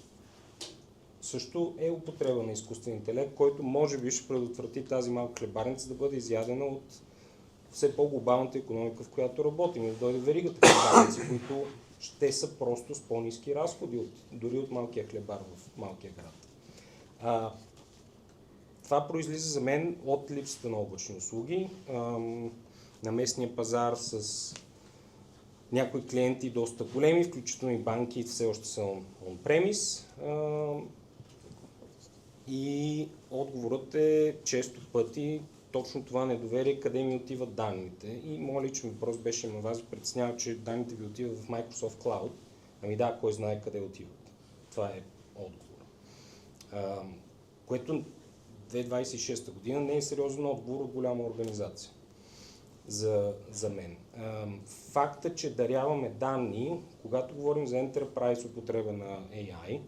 Също е употреба на изкуствен интелект, който може би ще предотврати тази малка хлебарница да бъде изядена от все по-глобалната икономика, в която работим. И да дойде веригата хлебарници, които ще са просто с по-ниски разходи, дори от малкия хлебар в малкия град. Това произлиза за мен от липсата на облачни услуги. На местния пазар с някои клиенти доста големи, включително и банки, все още са on-premise. И отговорът е често пъти точно това недоверие, къде ми отиват данните. И моят личен въпрос беше на вас, ви притеснява, че данните ви отиват в Microsoft Cloud. Ами да, кой знае къде отиват. Това е отговор. Което 2026 година не е сериозен отговор от голяма организация за мен. Факта, че даряваме данни, когато говорим за Enterprise употреба на AI,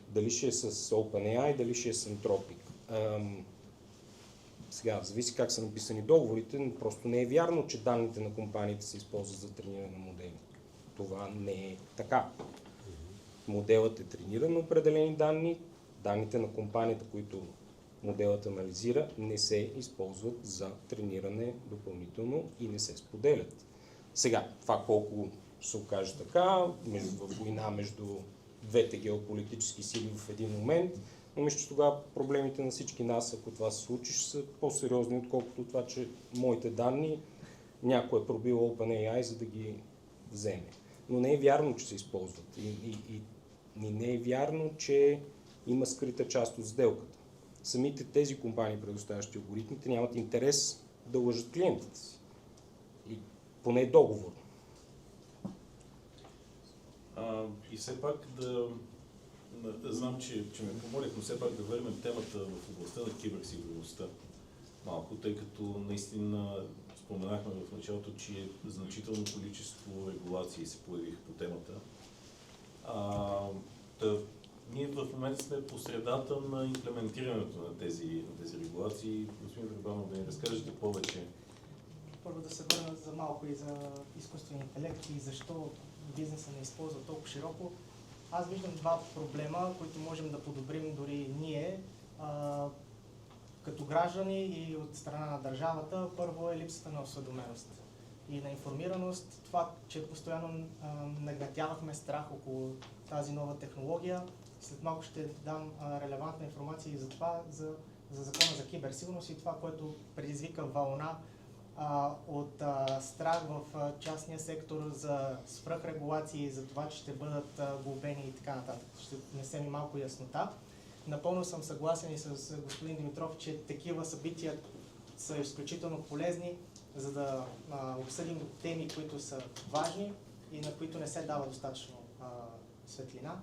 дали ще е с OpenAI, дали ще е с Anthropic. Сега, зависи как са написани договорите, но просто не е вярно, че данните на компаниите се използват за трениране на модели. Това не е така. Моделът е трениран на определени данни, данните на компанията, които моделът анализира, не се използват за трениране допълнително и не се споделят. Сега, това колко се окаже така, в война между двете геополитически сили в един момент, но мисля, че тогава проблемите на всички нас, ако това се случи, ще са по-сериозни, отколкото това, че моите данни някой е пробил OpenAI, за да ги вземе. Но не е вярно, че се използват. И не е вярно, че има скрита част от сделката. Самите тези компании, предоставящи алгоритмите, нямат интерес да лъжат клиентите си. И поне договор. И все пак знам, че ме помолих, но все пак да върнем темата в областта на киберсигурността малко, тъй като наистина споменахме в началото, че значително количество регулации се появиха по темата. Ние в момента сме по средата на имплементирането на тези регулации. Господин Върбанов, да ни разкажете повече. Първо да се върна за малко и за изкуствения интелект и защо бизнеса не използва толкова широко. Аз виждам два проблема, които можем да подобрим дори ние, като граждани и от страна на държавата. Първо е липсата на осведоменост и на информираност. Това, че постоянно нагнетявахме страх около тази нова технология. След малко ще дам релевантна информация и за това, за закона за киберсигурност и това, което предизвика вълна от страх в частния сектор за свръхрегулации, за това, че ще бъдат глобени и така нататък. Ще внесем и малко яснота. Напълно съм съгласен и с господин Димитров, че такива събития са изключително полезни, за да обсъдим теми, които са важни и на които не се дава достатъчно светлина,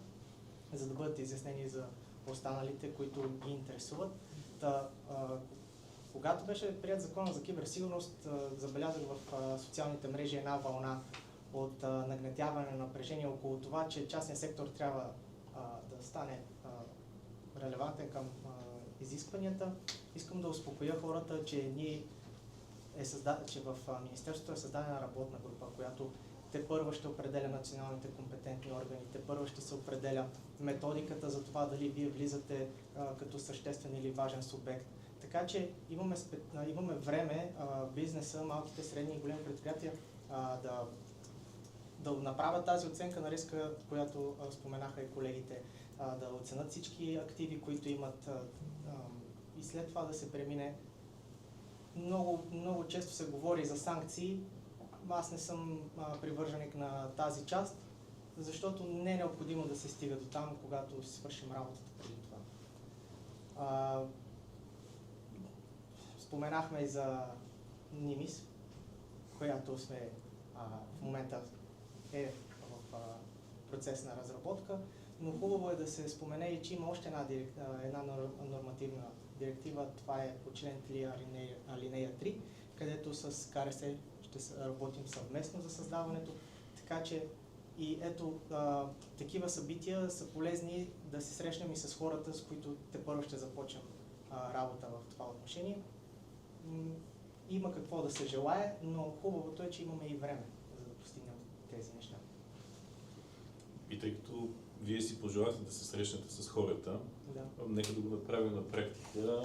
за да бъдат изяснени за останалите, които ги интересуват. Когато беше прият закона за киберсигурност, забелязах в социалните мрежи една вълна от нагнетяване на напрежение около това, че частният сектор трябва да стане релевантен към изискванията. Искам да успокоя хората, че че в Министерството е създадена работна група, която тепърва ще определя националните компетентни органи, тепърва ще се определя методиката за това дали вие влизате като съществен или важен субект. Така че имаме време бизнеса, малките, средни и големи предприятия да направят тази оценка на риска, която споменаха и колегите, да оценят всички активи, които имат и след това да се премине. Много често се говори за санкции. Аз не съм привърженик на тази част, защото не е необходимо да се стига до там, когато си свършим работата преди това. Споменахме и за НИМИС, която сме в момента е в процес на разработка, но хубаво е да се спомене и че има още една нормативна директива, това е по член 3 алинея 3, където с КРС ще работим съвместно за създаването, така че и ето такива събития са полезни да се срещнем и с хората, с които тепърва ще започнем работа в това отношение. Има какво да се желае, но хубавото е, че имаме и време, за да постигнем тези неща. И тъй като вие си пожелахте да се срещнете с хората, нека да го направим на практика.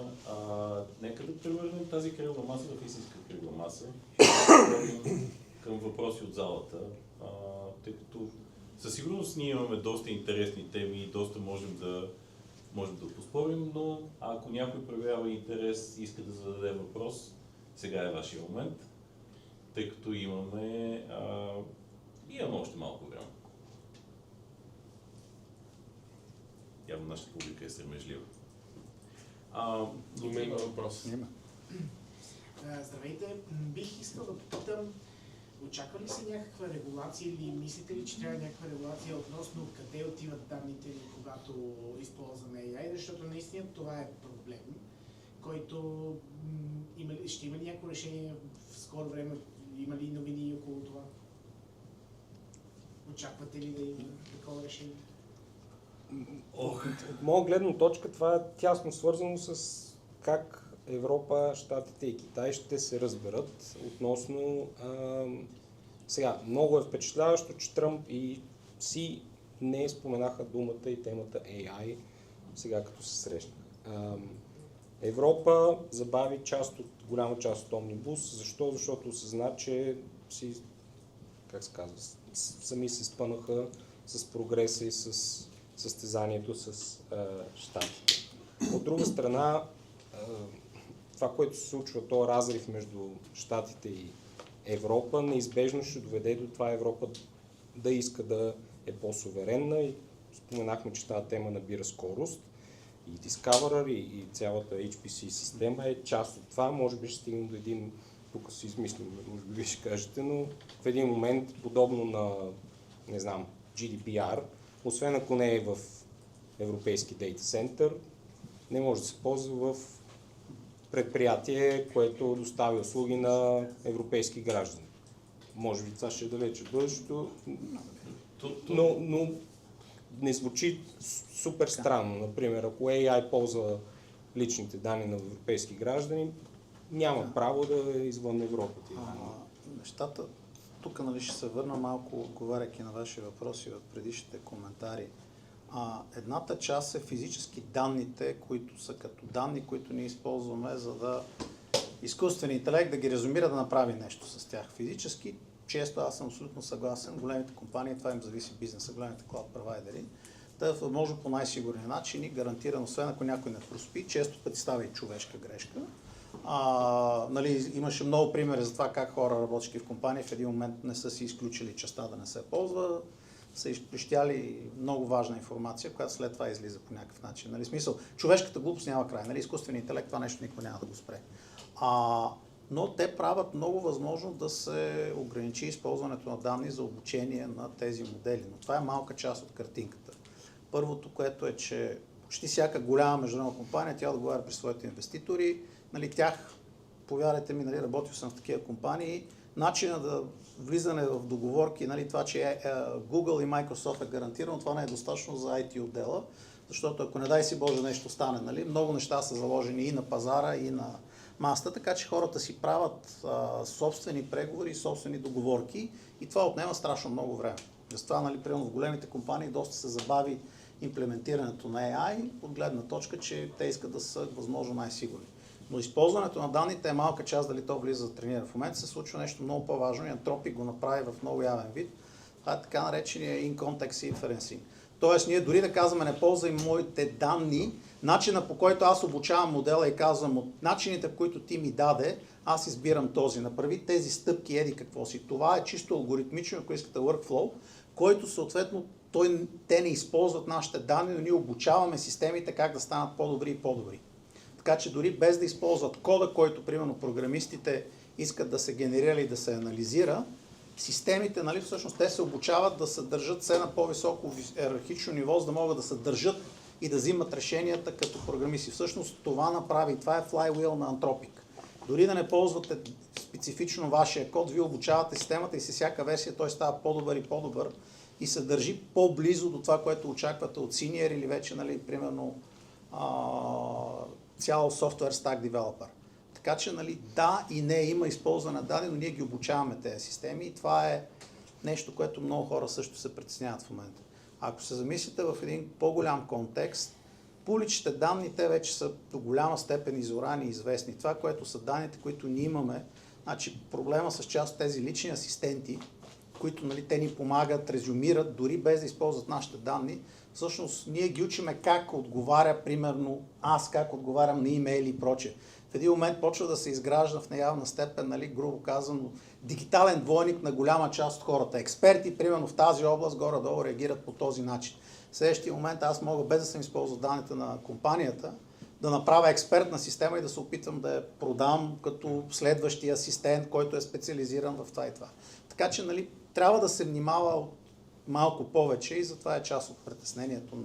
Нека да превърнем тази кръгла маса в истинска кръгла маса към въпроси от залата, тъй като със сигурност ние имаме доста интересни теми и доста можем да поспорим, но ако някой проявява интерес и иска да зададе въпрос, сега е вашия момент, тъй като имаме още малко време. Явно нашата публика е стремежлива. Има въпрос. Здравейте, бих искал да попитам, очаква ли се някаква регулация или мислите ли, че трябва някаква регулация относно къде отиват данните ни, когато използваме AI, защото наистина това е проблем. който ще има ли някакво решение в скоро време? Има ли новини около това? Очаквате ли да има такова решение? От моя гледна точка това е тясно свързано с как Европа, Щатите и Китай ще се разберат относно... Сега, много е впечатляващо, че Тръмп и Си не споменаха думата и темата AI сега като се срещнаха. Европа забави голяма част от Омнибус. Защо? Защото осъзна, че сами се спънаха с прогреса и с състезанието с Щатите. От друга страна, това, което се случва, този разрив между Щатите и Европа, неизбежно ще доведе до това Европа да иска да е по-суверенна и споменахме, че тази тема набира скорост. И Discoverer и цялата HPC система е част от това. Може би ще стигнем до един, тук си измислим, може би ще кажете, но в един момент, подобно на, не знам, GDPR, освен ако не е в европейски дейта център, не може да се ползва в предприятие, което доставя услуги на европейски граждани. Може би това ще е далече бъдещето, но не звучи супер странно. Например, ако AI ползва личните данни на европейски граждани, няма право да е извън Европа. Нещата, тук нали, ще се върна малко, отговаряйки на ваши въпроси от предишните коментари. Едната част е физически данните, които са като данни, които ние използваме, за да изкуственият интелект да ги резумира, да направи нещо с тях. Физически, често аз съм абсолютно съгласен, големите компании, това им зависи бизнеса, големите клауд провайдери, да възможно по най-сигурни начини, гарантирано, освен ако някой не проспи, често пъти става и човешка грешка. Нали, имаше много примери за това как хора, работещи в компании, в един момент не са си изключили частта да не се ползва, са изпрещяли много важна информация, която след това излиза по някакъв начин. Нали, смисъл, човешката глупост няма край, нали, изкуственият интелект, това нещо никога няма да го спре. Но те правят много възможно да се ограничи използването на данни за обучение на тези модели. Но това е малка част от картинката. Първото, което е, че почти всяка голяма международна компания, тя отговаря при своите инвеститори. Нали, тях, повярвайте ми, нали, работил съм в такива компании, начина да влизане в договорки, нали, това, че Google и Microsoft е гарантирано, това не е достатъчно за IT отдела, защото ако не дай си Боже нещо стане, нали, много неща са заложени и на пазара, и на масата, така че хората си правят собствени преговори, собствени договорки и това отнема страшно много време. Затова, нали, примерно в големите компании доста се забави имплементирането на AI от гледна точка, че те искат да са възможно най-сигурни. Но използването на данните е малка част, дали то влиза за трениране. В момента се случва нещо много по-важно и Anthropic го направи в много явен вид. Това е така наречения in-context inferencing. Тоест, ние дори да казваме не ползвай моите данни, начина по който аз обучавам модела и казвам от начините, в които ти ми даде, аз избирам този. Направи тези стъпки, еди какво си. Това е чисто алгоритмично, ако искате workflow, който съответно те не използват нашите данни, но ние обучаваме системите как да станат по-добри и по-добри. Така че дори без да използват кода, който примерно програмистите искат да се генерира и да се анализира, системите, нали, всъщност те се обучават да се държат все на по-високо иерархично ниво, за да могат да се държат и да взимат решенията като програмисти. Всъщност това направи, това е flywheel на Anthropic. Дори да не ползвате специфично вашия код, вие обучавате системата и с всяка версия той става по-добър и по-добър и се държи по-близо до това, което очаквате от senior или вече, нали, примерно цял software stack developer. Така че, нали, да и не има използване на данни, но ние ги обучаваме тези системи и това е нещо, което много хора също се притесняват в момента. Ако се замислите в един по-голям контекст, публичните данни, те вече са до голяма степен изорани и известни. Това, което са данните, които ние имаме, значи проблема с част от тези лични асистенти, които, нали, те ни помагат, резюмират, дори без да използват нашите данни, всъщност ние ги учиме как отговаря, примерно аз как отговарям на имейли и прочее. В един момент почва да се изгражда в неявна степен, нали, грубо казано, дигитален двойник на голяма част от хората. Експерти, примерно в тази област, горе-долу реагират по този начин. В следващия момент аз мога, без да съм използвал данните на компанията, да направя експертна система и да се опитам да я продам като следващия асистент, който е специализиран в това и това. Така че, нали, трябва да се внимава малко повече и затова е част от притеснението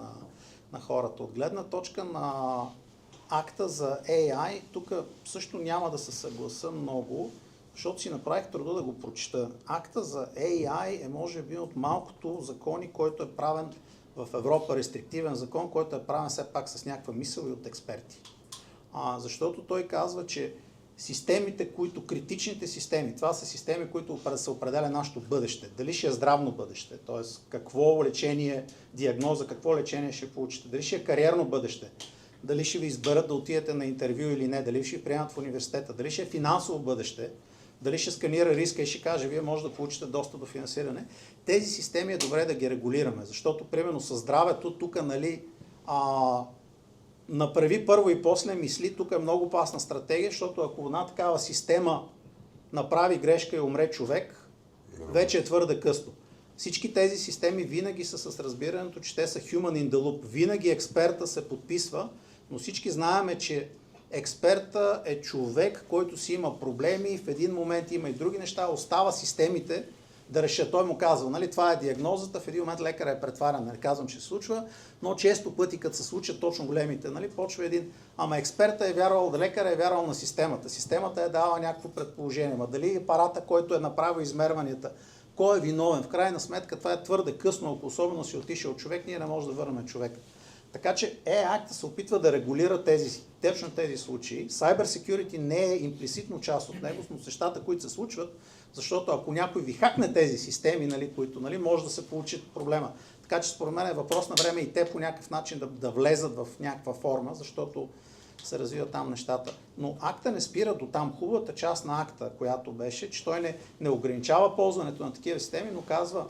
на хората. От гледна точка на акта за AI, тук също няма да се съгласа много, защото си направих труда да го прочета. Акта за AI е може би от малкото закони, който е правен в Европа, рестриктивен закон, който е правен все пак с някаква мисъл и от експерти. Защото той казва, че системите, критичните системи, това са системи, които се определя нашето бъдеще. Дали ще е здравно бъдеще, т.е. какво лечение, диагноза, какво лечение ще получите, дали ще е кариерно бъдеще, дали ще ви изберат да отидете на интервю или не, дали ще ви приемат в университета, дали ще е финансово бъдеще, дали ще сканира риска и ще каже, вие може да получите достъп до финансиране. Тези системи е добре да ги регулираме, защото примерно със здравето, тук направи първо и после мисли, тук е много опасна стратегия, защото ако една такава система направи грешка и умре човек, вече е твърде късно. Всички тези системи винаги са с разбирането, че те са human in the loop. Винаги експерта се подписва, но всички знаем, че експерта е човек, който си има проблеми и в един момент има и други неща, остава системите да решат. Той му казва, нали, това е диагнозата, в един момент лекаря е претварен, не казвам, че се случва, но често пъти, като се случат точно големите, нали, почва един, ама експерта е вярвал, лекаря е вярвал на системата. Системата е дала някакво предположение, ма дали апарата, който е направил измерванията, кой е виновен? В крайна сметка това е твърде късно, ако особено си отишъл човек, ние не можем да върнем човека. Така че акта се опитва да регулира точно тези случаи. Cyber security не е имплицитно част от него, но нещата, които се случват, защото ако някой ви хакне тези системи, нали, които може да се получи проблема. Така че според мен е въпрос на време и те по някакъв начин да влезат в някаква форма, защото се развиват там нещата. Но акта не спира до там. Хубавата част на акта, която беше, че той не ограничава ползването на такива системи, но казва,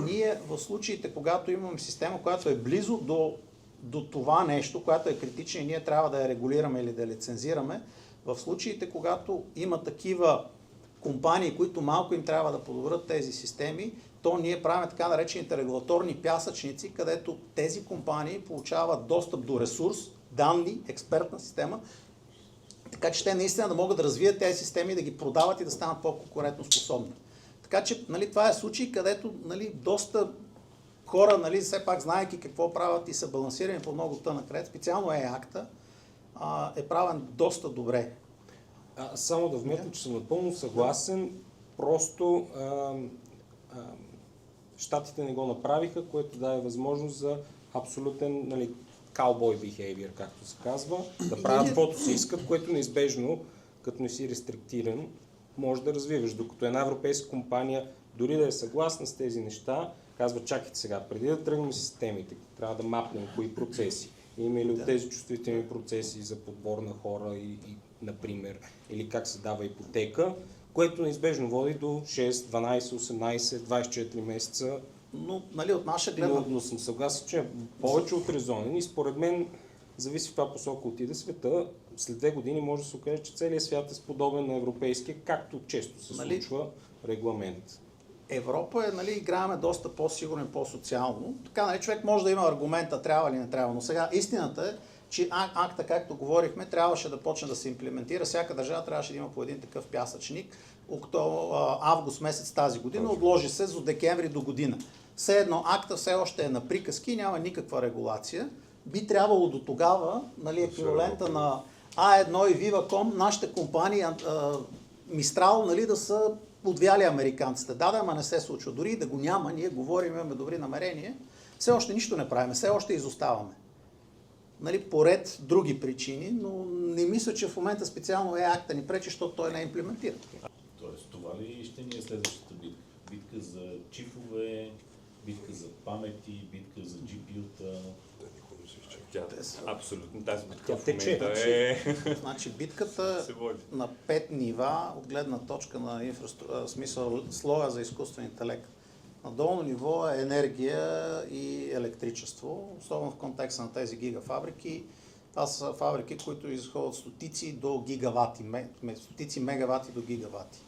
ние в случаите, когато имаме система, която е близо до това нещо, която е критична и ние трябва да я регулираме или да я лицензираме, в случаите, когато има такива компании, които малко им трябва да подобрят тези системи, то ние правим така наречените регулаторни пясъчници, където тези компании получават достъп до ресурс, данни, експертна система, така че те наистина да могат да развият тези системи, да ги продават и да станат по-конкурентно способни. Така че това е случай, където доста хора, все пак знаейки какво правят и са балансирани по много тънък ред, специално акта, е правен доста добре. Само да вметна, че съм напълно съгласен, просто щатите не го направиха, което даде възможност за абсолютен cowboy behavior, както се казва, да правят каквото си искат, което неизбежно, като не си рестриктиран, може да развиваш. Докато една европейска компания, дори да е съгласна с тези неща, казва, чакайте сега, преди да тръгнем системите, трябва да мапнем кои процеси. Има ли от тези чувствителни процеси за подбор на хора например, или как се дава ипотека, което неизбежно води до 6, 12, 18, 24 месеца. Но, от наша гледна... Но съм съгласен, че е повече от резонен и според мен зависи в каква посока отиде света. След 2 години може да се окаже, че целият свят е сподобен на европейския, както често се случва регламент. Европа играеме доста по-сигурно и по-социално. Така, човек може да има аргумента, трябва ли не трябва, но сега истината е, че акта, както говорихме, трябваше да почне да се имплементира. Всяка държава трябваше да има по един такъв пясъчник. Август месец тази година, отложи се за декември до година. Все едно, акта все още е на приказки, няма никаква регулация. Би трябвало до тогава, еквивалента на A1 и Viva.com, нашите компании Mistral, да са подвяли американците. Да, ама не се случва. Дори да го няма, ние говорим, имаме добри намерения, все още нищо не правим, все още изоставаме. Поред други причини, но не мисля, че в момента специално акта ни пречи, защото той не е имплементиран. Тоест, това ли ще ни е следващата битка? Битка за чипове, битка за памети, битка за GPU-та? Абсолютно тази битка в тече. момента е... Значи битката на 5 нива, от гледна точка на смисъл слоя за изкуствен интелект. На долно ниво е енергия и електричество, особено в контекста на тези гигафабрики. Това са фабрики, които изходят стотици до гигавати, стотици мегавати до гигавати.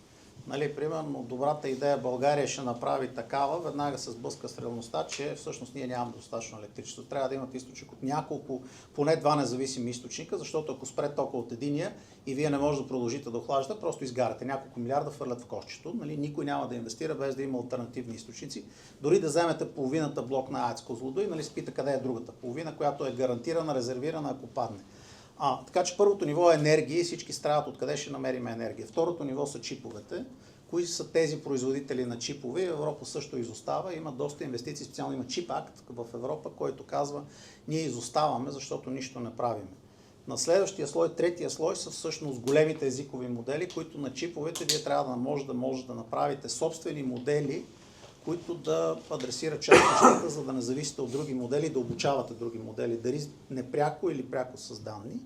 Примерно, добрата идея България ще направи такава, веднага се сблъска с реалността, че всъщност ние нямаме достатъчно електричество. Трябва да имате източник от няколко, поне 2 независими източника, защото ако спре тока от единия и вие не можете да продължите да охлаждате, просто изгаряте. Няколко милиарда фърлят в кошчето. Никой няма да инвестира без да има алтернативни източници. Дори да вземете половината блок на АЕЦ Козлодуй, спите къде е другата половина, която е гарантирана, резервирана, ако падне. Така че първото ниво е енергия и всички страдат откъде ще намерим енергия. Второто ниво са чиповете. Кои са тези производители на чипове? Европа също изостава. Има доста инвестиции, специално има чип акт в Европа, който казва, ние изоставаме, защото нищо не правим. На следващия слой, третия слой са всъщност големите езикови модели, които на чиповете вие трябва да може да направите собствени модели, които да адресират част от нещата, за да не зависите от други модели, да обучавате други модели, дали непряко или пряко с данни.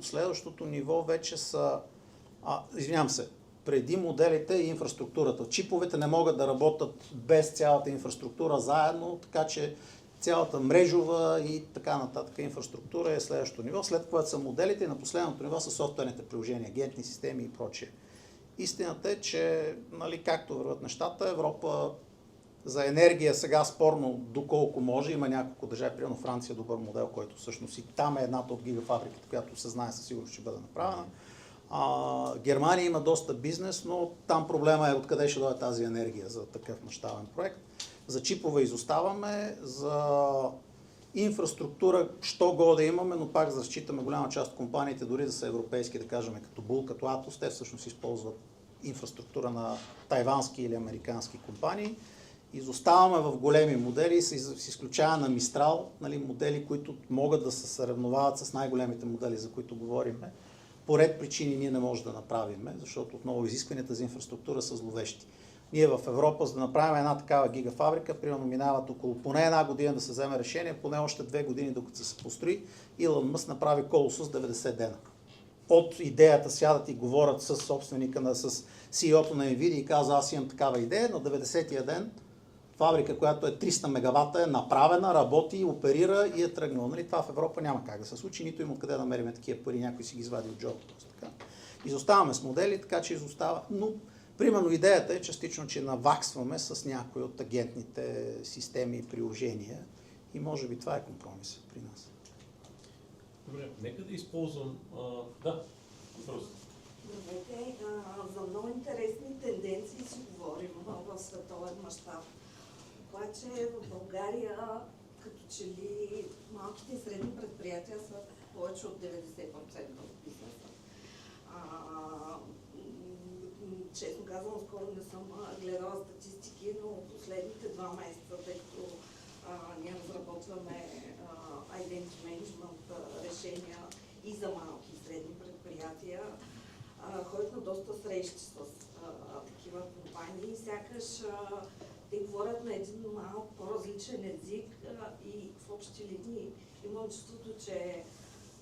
Следващото ниво вече са, преди моделите и инфраструктурата. Чиповете не могат да работят без цялата инфраструктура заедно, така че цялата мрежова и така нататък инфраструктура е следващото ниво, след което са моделите и на последното ниво са софтуерните приложения, агентни системи и прочее. Истината е, че както върват нещата, Европа за енергия сега спорно доколко може, има няколко държави, примерно Франция, добър модел, който всъщност и там е едната от гигафабриката, която се знае със сигурност ще бъде направена. Германия има доста бизнес, но там проблема е откъде ще дойде тази енергия за такъв мащабен проект. За чипове изоставаме, за инфраструктура, що годе имаме, но пак засчитаме голяма част от компаниите, дори да са европейски, да кажем като Bull, като Atos, те всъщност използват инфраструктура на тайвански или американски компании. Изоставаме в големи модели, с изключая на Mistral, модели, които могат да се съревновават с най-големите модели, за които говорим. По ред причини ние не можем да направим, защото отново изискванията за инфраструктура са зловещи. Ние в Европа, за да направим една такава гигафабрика, примерно минават около поне една година да се вземе решение, поне още 2 години докато се построи. Илон Мъск направи Колосус 90 дена. От идеята сядат и говорят с собственика, с CEO-то на NVIDIA и казва, аз имам такава идея, на 90-тия ден фабрика, която е 300 мегавата, е направена, работи, оперира и е тръгнала. Това в Европа няма как да се случи, нито има откъде да намерим такива пари, някой си ги извади от джоба. Изоставаме с модели, така че изостава, но примерно идеята е частично, че наваксваме с някои от агентните системи и приложения и може би това е компромисът при нас. Добре, нека да използвам... Да, въпрос. Здравейте, за много интересни тенденции си говорим в световен мащаб. Обаче в България, като че ли малките и средни предприятия са повече от 90% от бизнеса. Честно казвам, скоро не съм гледала статистики, но последните 2 месеца, тъй като ние разработваме Identity Management решения и за малки и средни предприятия, ходих на доста срещи с такива компании, сякаш те говорят на един малко по-различен език и в общи линии имам чувството, че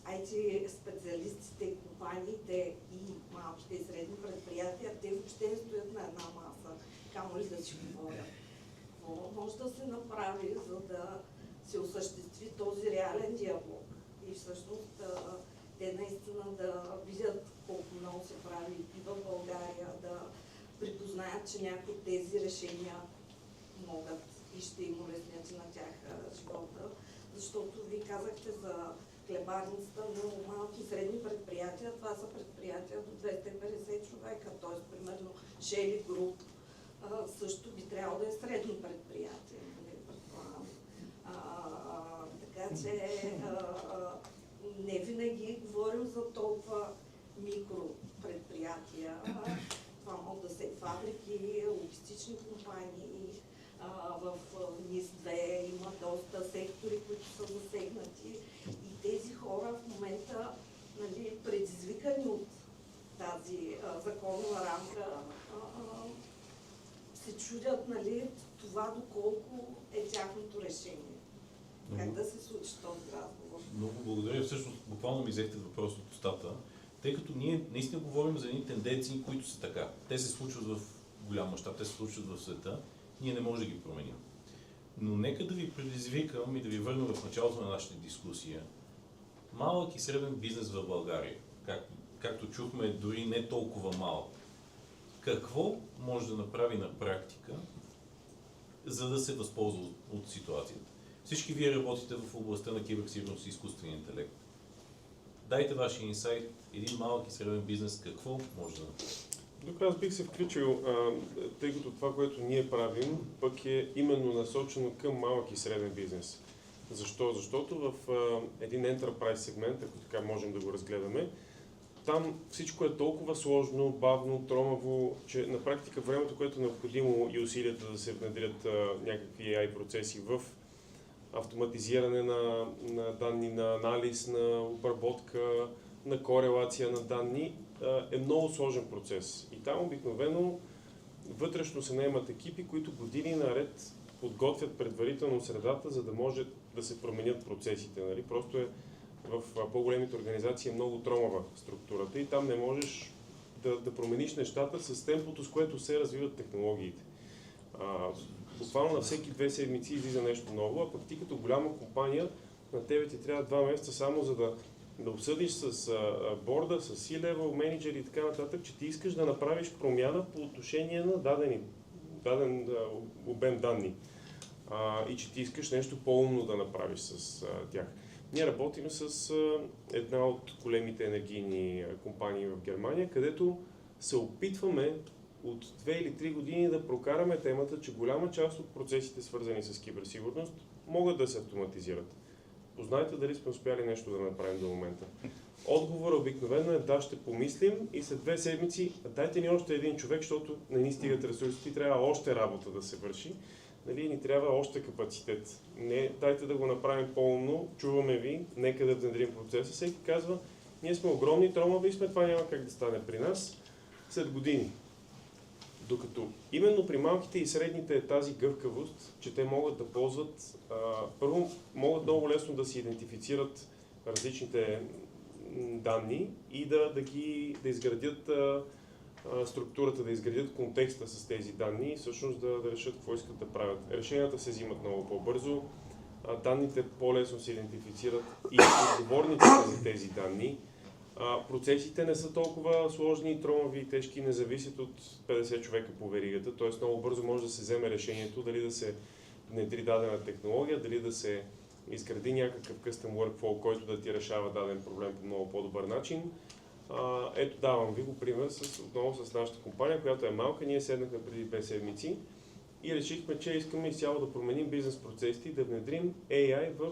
IT специалистите, компаниите и малките и средни предприятия, те въобще не стоят на една маса, камо ли да си говорят. Какво може да се направи, за да се осъществи този реален диалог и всъщност те наистина да видят колко много се прави и в България, да припознаят, че някои от тези решения могат и ще им улеснят и на тях живота. Защото ви казахте за хлебарницата, но малки и средни предприятия, това са предприятия до 250 човека, т.е. примерно Shelly Group също би трябвало да е средно предприятие, предполагам. Така че не винаги говорим за толкова микропредприятия. Това могат да са и фабрики, логистични компании. В НИС-2 има доста сектори, които са засегнати. И тези хора в момента, предизвикани от тази законова рамка, се чудят това доколко е тяхното решение. Как да се случи този разговор? Много благодаря. Всъщност, буквално ми взехте въпрос от устата, тъй като ние наистина говорим за едни тенденции, които са така. Те се случват в голям мащаб, те се случват в света, ние не можем да ги променим. Но нека да ви предизвикам и да ви върна в началото на нашата дискусия. Малък и среден бизнес в България, както чухме, дори не толкова малък. Какво може да направи на практика, за да се възползва от ситуацията? Всички вие работите в областта на киберсигурност и изкуствен интелект. Дайте вашия инсайт, един малък и среден бизнес, какво може да направи? Тук аз бих се включил, тъй като това, което ние правим, пък е именно насочено към малък и среден бизнес. Защо? Защото в един enterprise сегмент, ако така можем да го разгледаме, там всичко е толкова сложно, бавно, тромаво, че на практика времето, което е необходимо и усилията да се внедрят някакви AI процеси в автоматизиране на данни, на анализ, на обработка, на корелация на данни, е много сложен процес. И там обикновено вътрешно се наемат екипи, които години наред подготвят предварително средата, за да може да се променят процесите. Нали? Просто е в по-големите организации е много тромава структурата и там не можеш да промениш нещата с темпото, с което се развиват технологиите. Буквално на всеки 2 седмици излиза нещо ново, а пък ти като голяма компания, на тебе ти трябва 2 месеца само за да обсъдиш с борда, с C-level, менеджери и така нататък, че ти искаш да направиш промяна по отношение на даден обем данни. И че ти искаш нещо по-умно да направиш с тях. Ние работим с една от големите енергийни компании в Германия, където се опитваме от 2 или 3 години да прокараме темата, че голяма част от процесите, свързани с киберсигурност, могат да се автоматизират. Познайте дали сме успяли нещо да направим до момента. Отговорът обикновено е да, ще помислим и след 2 седмици дайте ни още един човек, защото не ни стигат ресурсите и трябва още работа да се върши. Нали, ни трябва още капацитет. Не, дайте да го направим по-умно, чуваме ви, нека да внедрим процеса. Всеки казва, ние сме огромни, тромави сме, това няма как да стане при нас след години. Докато именно при малките и средните е тази гъвкавост, че те могат да ползват, първо могат много лесно да си идентифицират различните данни и да изградят структурата, да изградят контекста с тези данни и всъщност да решат какво искат да правят. Решенията се взимат много по-бързо, данните по-лесно се идентифицират и отговорниците за тези данни. Процесите не са толкова сложни, тромави и тежки, не зависят от 50 човека по веригата, т.е. много бързо може да се вземе решението дали да се внедри дадена технология, дали да се изгради някакъв custom workflow, който да ти решава даден проблем по много по-добър начин. Ето давам ви го пример отново с нашата компания, която е малка. Ние седнахме преди 2 седмици и решихме, че искаме изцяло да променим бизнес процесите и да внедрим AI в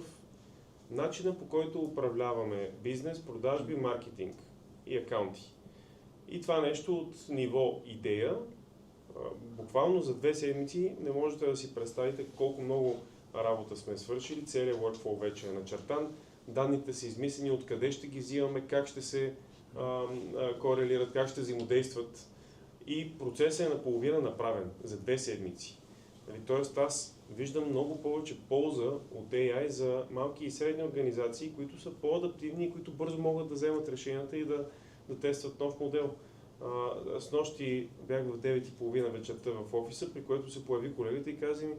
начина, по който управляваме бизнес, продажби, маркетинг и акаунти. И това нещо от ниво идея, буквално за 2 седмици не можете да си представите колко много работа сме свършили, целият workflow вече е начертан, данните са измислени, откъде ще ги взимаме, как ще се корелират, как ще взаимодействат и процесът е наполовина направен за 2 седмици. Тоест аз виждам много повече полза от AI за малки и средни организации, които са по-адаптивни и които бързо могат да вземат решенията и да тестват нов модел. Снощи бях в 9:30 вечерта в офиса, при което се появи колегата и каза ми,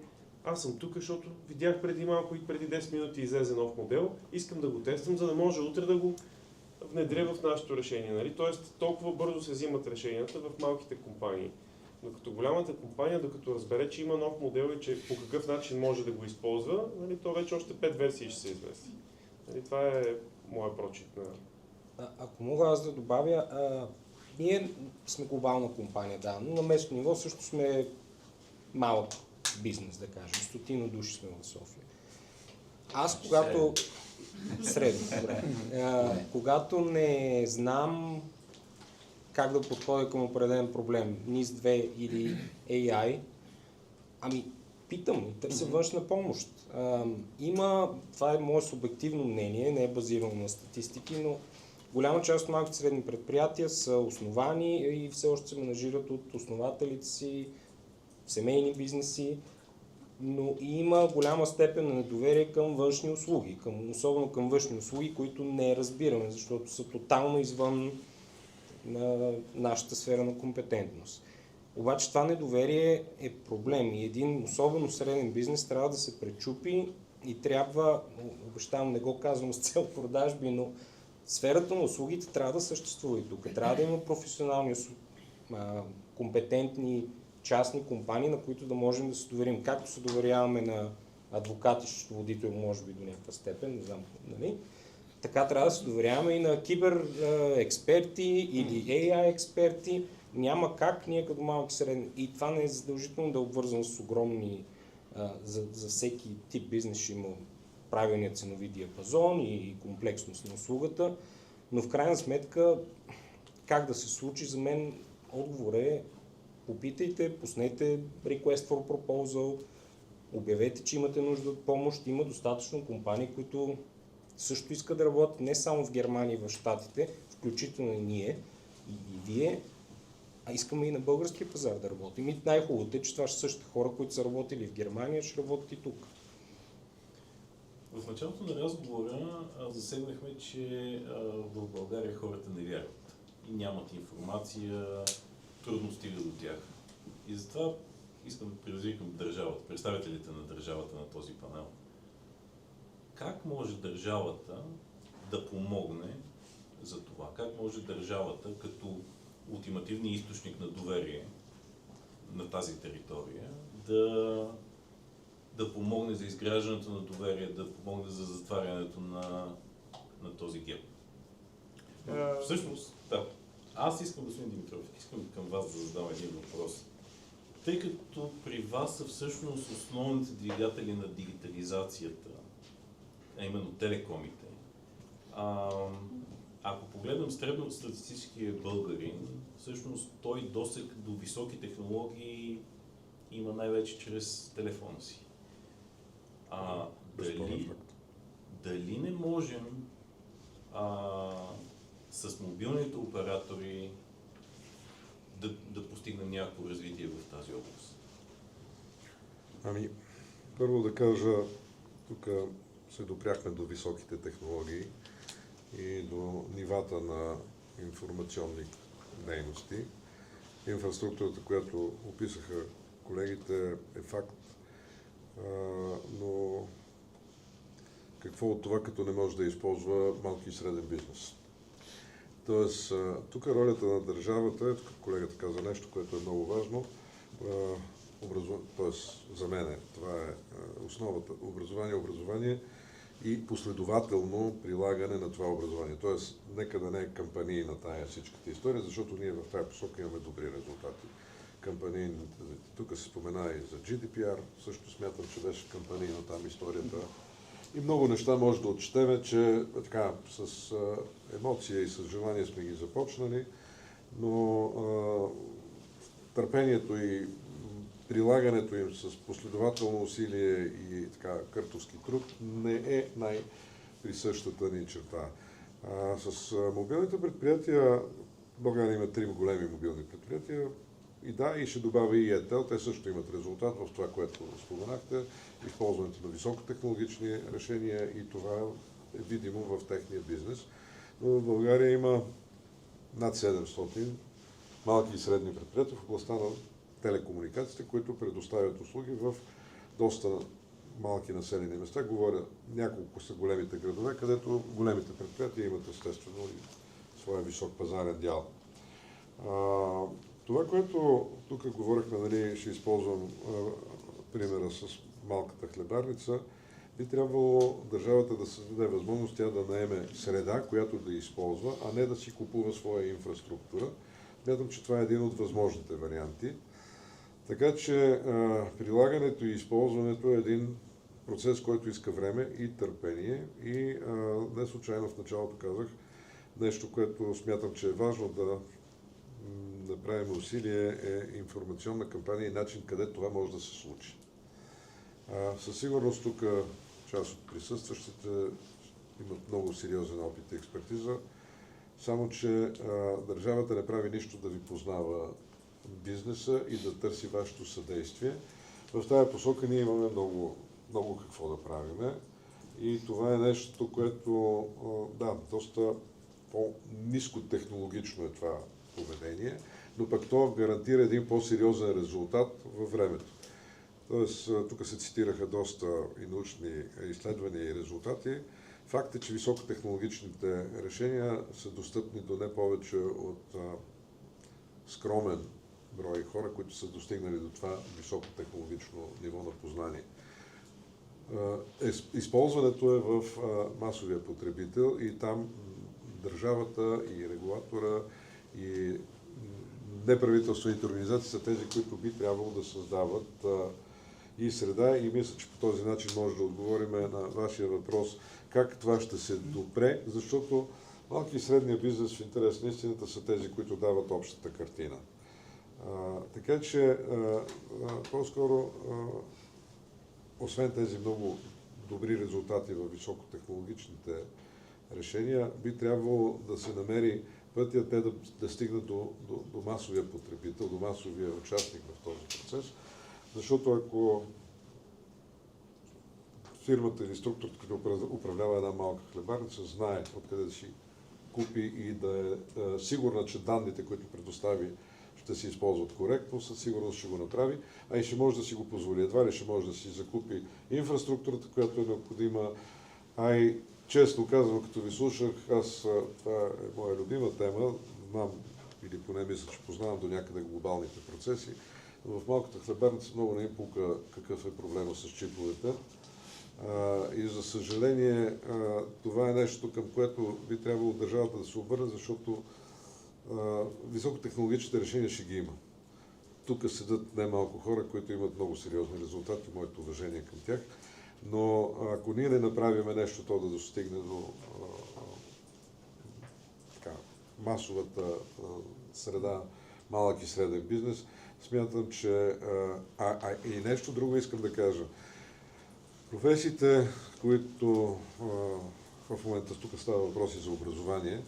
аз съм тук, защото видях преди малко и преди 10 минути излезе нов модел, искам да го тествам, за да може утре да го внедря в нашето решение. Нали? Тоест толкова бързо се взимат решенията в малките компании. Докато голямата компания, докато разбере, че има нов модел и че по какъв начин може да го използва, нали, то вече още 5 версии ще се извести. Нали, това е моя прочит на... Ако мога аз да добавя, ние сме глобална компания, да, но на местно ниво също сме малък бизнес, да кажем. 100 души сме в София. Аз когато... Средно, добре. Когато не знам как да подходя към определен проблем, NIS2 или AI, питам, търся външна помощ. Това е мое субективно мнение, не е базирано на статистики, но голяма част от малките средни предприятия са основани и все още се менажират от основателите си, семейни бизнеси, но има голяма степен на недоверие към външни услуги, особено към външни услуги, които не разбираме, защото са тотално извън на нашата сфера на компетентност. Обаче това недоверие е проблем и един особено среден бизнес трябва да се пречупи и трябва, обещавам, не го казвам с цел продажби, но сферата на услугите трябва да съществува и тук. Трябва да има професионални, компетентни частни компании, на които да можем да се доверим. Както се доверяваме на адвокати, счетоводител, може би до някаква степен, не знам, нали? Така трябва да се доверяваме и на кибер експерти или AI експерти. Няма как ние като малки средни. И това не е задължително да е обвързано с огромни, за всеки тип бизнес ще има правилния ценови диапазон и комплексност на услугата, но в крайна сметка как да се случи, за мен отговор е попитайте, пуснете request for proposal, обявете, че имате нужда от помощ. Има достатъчно компании, които също искат да работят не само в Германия и в Щатите, включително и ние и вие, а искаме и на българския пазар да работим. И най-хубавото е, че това ще са същите хора, които са работили в Германия, ще работят и тук. В началото на разговора засегнахме, че в България хората не вярват и нямат информация, трудно стига до тях. И затова искам да предизвикам държавата, представителите на държавата на този панел. Как може държавата да помогне за това? Как може държавата като ултимативния източник на доверие на тази територия да помогне за изграждането на доверие, да помогне за затварянето на този геп? Всъщност, да. Аз искам, господин Димитров, искам към вас да задам един въпрос. Тъй като при вас са всъщност основните двигатели на дигитализацията, а именно телекомите, ако погледнем средностатистическия българин, всъщност той досег до високи технологии има най-вече чрез телефона си. Дали не можем с мобилните оператори да постигнем някакво развитие в тази област? Ами, първо да кажа, тук се допряхме до високите технологии и до нивата на информационни дейности. Инфраструктурата, която описаха колегите, е факт, но какво от това, като не може да използва малки и среден бизнес? Тоест, тук ролята на държавата, тук колегата каза нещо, което е много важно, тоест за мен това е основата, образование и последователно прилагане на това образование. Тоест, нека да не е кампании на тая всичката история, защото ние в тази посока имаме добри резултати. Кампании, тук се спомена и за GDPR, също смятам, че беше кампанийна там историята. И много неща може да отчетеме, че така, с емоция и с желание сме ги започнали, но търпението и прилагането им с последователно усилие и така къртовски труд не е най-присъщата ни черта. С мобилните предприятия, България има 3 големи мобилни предприятия, и да, и ще добавя и Етел, те също имат резултат в това, което споменахте, използването на високотехнологични решения и това е видимо в техния бизнес. Но в България има над 700 малки и средни предприятия в областта на телекомуникациите, които предоставят услуги в доста малки населени места. Говоря, няколко са големите градове, където големите предприятия имат естествено и своя висок пазарен дял. Това, което тук говорихме, нали, ще използвам примера с малката хлебарница, би трябвало държавата да създаде възможност тя да наеме среда, която да използва, а не да си купува своя инфраструктура. Смятам, че това е един от възможните варианти. Така че прилагането и използването е един процес, който иска време и търпение. И не случайно в началото казах нещо, което смятам, че е важно да направим усилие, е информационна кампания и начин къде това може да се случи. Със сигурност тук част от присъстващите имат много сериозен опит и експертиза, само че държавата не прави нищо да ви познава бизнеса и да търси вашето съдействие. В тази посока ние имаме много какво да правиме и това е нещо, което доста по-ниско технологично е това поведение, но пък то гарантира един по-сериозен резултат във времето. Тоест, тук се цитираха доста и научни изследвания и резултати. Факт е, че високотехнологичните решения са достъпни до не повече от скромен брой хора, които са достигнали до това високотехнологично ниво на познание. Използването е в масовия потребител и там държавата и регулатора и неправителствените организации са тези, които би трябвало да създават и среда и мисля, че по този начин може да отговорим на вашия въпрос как това ще се допре, защото малки и средния бизнес в интерес на истината са тези, които дават общата картина. Така че по-скоро освен тези много добри резултати в високотехнологичните решения, би трябвало да се намери пътя те да стигнат до масовия потребител, до масовия участник в този процес. Защото ако фирмата или структурата, която управлява една малка хлебарница, знае откъде да си купи и да е сигурна, че данните, които предостави, ще се използват коректно, със сигурност ще го направи, а и ще може да си го позволи. Едва ли ще може да си закупи инфраструктурата, която е необходима. А и честно казвам, като ви слушах, това е моя любима тема, знам или поне мисля, че познавам до някъде глобалните процеси. В малката хлебарница много не им пука какъв е проблема с чиповете. И за съжаление, това е нещо, към което би трябвало държавата да се обърне, защото високотехнологичните решения ще ги има. Тук седат немалко хора, които имат много сериозни резултати, моето уважение към тях. Но ако ние не направим нещо, то да достигне до масовата среда, малък и среден бизнес, смятам, че... и нещо друго искам да кажа. Професиите, които в момента, тук става въпроси за образование,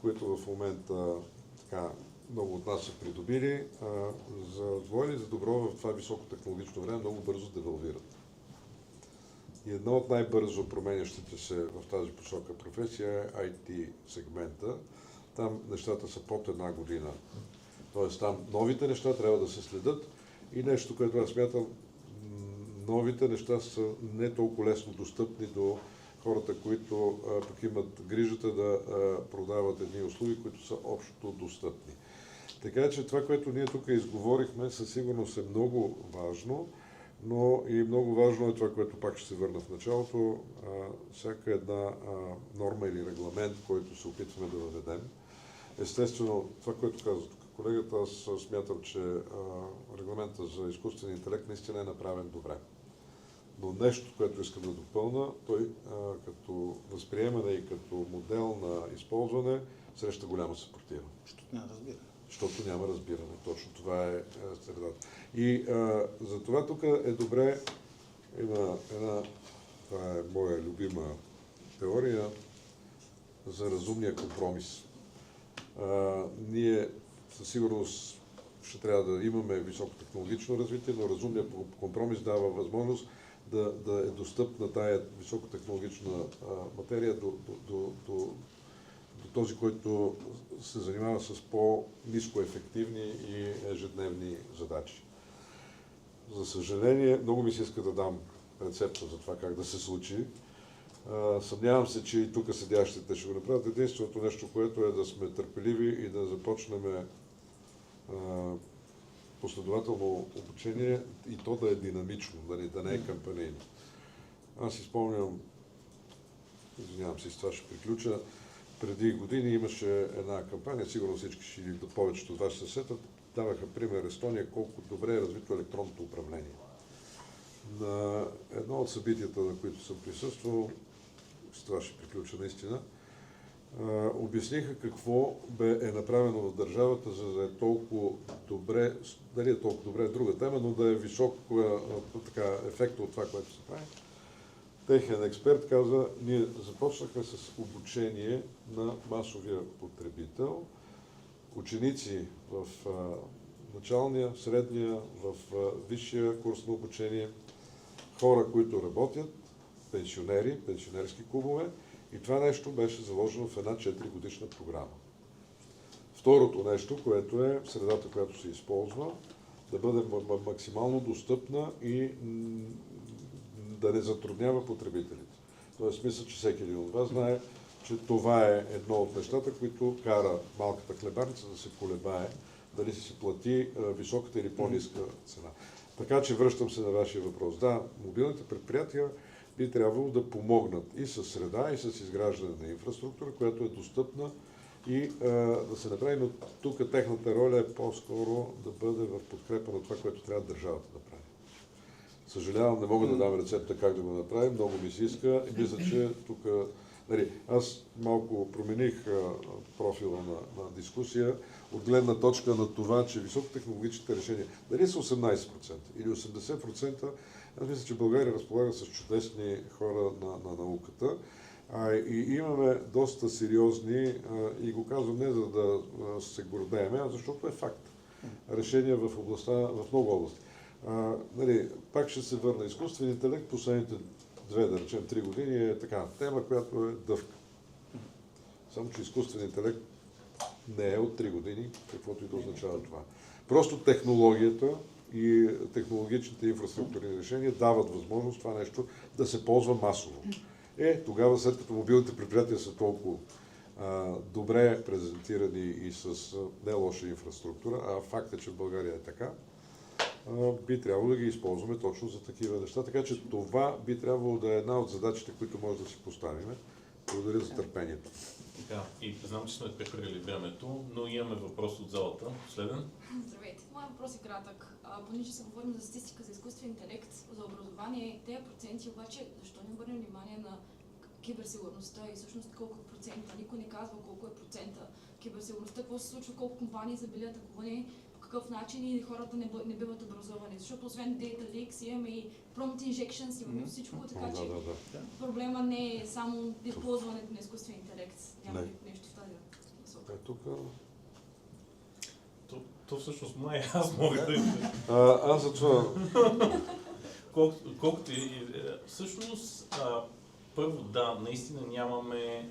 които в момента много от нас са придобили, за зло или за добро в това високотехнологично време много бързо девалвират. И една от най-бързо променящите се в тази посока професия е IT сегмента. Там нещата са под една година. Тоест там новите неща трябва да се следят и нещо, което аз смятам, новите неща са не толкова лесно достъпни до хората, които пък имат грижата да продават едни услуги, които са общо достъпни. Така че това, което ние тук изговорихме, със сигурност е много важно, но и много важно е това, което пак ще се върна в началото, всяка една норма или регламент, който се опитваме да въведем. Естествено, това, което каза тук колегата, аз смятам, че регламента за изкуствен интелект наистина е направен добре. Но нещо, което искам да допълна, той като възприемане и като модел на използване среща голяма съпротива. Защото няма разбиране. Защото няма разбиране. Точно това е средата. И за това тук е добре, има една, това е моя любима теория за разумния компромис. Ние със сигурност ще трябва да имаме високотехнологично развитие, но разумният компромис дава възможност да е достъпна тая високотехнологична материя до този, който се занимава с по-ниско ефективни и ежедневни задачи. За съжаление, много ми се иска да дам рецепта за това как да се случи. Съмнявам се, че и тук седящите ще го направят. Единственото нещо, което е да сме търпеливи и да започнем последователно обучение и то да е динамично, да не е кампанийно. Аз си спомням, извинявам се, с това ще приключа, преди години имаше една кампания, сигурно всички или повечето от вас се сетят, даваха пример Естония колко добре е развито електронното управление. На едно от събитията, на които съм присъствал, с това ще приключа наистина, обясниха какво е направено в държавата, за да е толкова добре, дали е толкова добре е друга тема, но да е висок ефекта от това, което се прави. Техен експерт каза, ние започнахме с обучение на масовия потребител, ученици в началния, средния, в висшия курс на обучение, хора, които работят, пенсионери, пенсионерски клубове, и това нещо беше заложено в една 4-годишна програма. Второто нещо, което е средата, която се използва, да бъде максимално достъпна и да не затруднява потребителите. Тоест, мисля, че всеки един от вас знае, че това е едно от нещата, които кара малката хлебарница да се колебае, дали си плати високата или по-ниска цена. Така че връщам се на вашия въпрос. Да, мобилните предприятия би трябвало да помогнат и с среда, и с изграждане на инфраструктура, която е достъпна и да се направи, но тук техната роля е по-скоро да бъде в подкрепа на това, което трябва държавата да прави. Съжалявам, не мога да дам рецепта как да го направим, много ми се иска и мисля, че тук... Нали, аз малко промених профила на дискусия от гледна точка на това, че високотехнологичните решения, дали са 18% или 80%, аз мисля, че България разполага с чудесни хора на науката. И имаме доста сериозни, и го казвам не за да се гордееме, а защото е факт. Решения в областта, в много области. Нали, пак ще се върна. Изкуствен интелект последните 2, да речем 3 години е така тема, която е дъвка. Само, че изкуствен интелект не е от 3 години, каквото и да означава това. Просто технологията и технологичните инфраструктурни решения дават възможност това нещо да се ползва масово. Тогава, след като мобилните предприятия са толкова добре презентирани и с не лоша инфраструктура, а факт е, че в България е така, би трябвало да ги използваме точно за такива неща. Така че това би трябвало да е една от задачите, които може да си поставим. Благодаря за търпението. Така, и знам, че сме прехвърлили времето, но имаме въпрос от залата. Последен. Здравейте. Моят въпрос е кратък. Понеже се говорим за статистика за изкуствен интелект, за образование, тези проценти обаче, защо не обърнем внимание на киберсигурността и всъщност колко е процента? Никой не казва колко е процента киберсигурността, какво се случва, колко компании са били атакувани, по какъв начин и хората не биват образовани. Защото освен Data Leaks имаме и Prompt Injections, имаме всичко, така че проблема не е само използването на изкуствен интелект. Няма ли нещо в тази насока? То всъщност май аз мога да... Аз за това... Колкото и... Всъщност, първо да, наистина нямаме...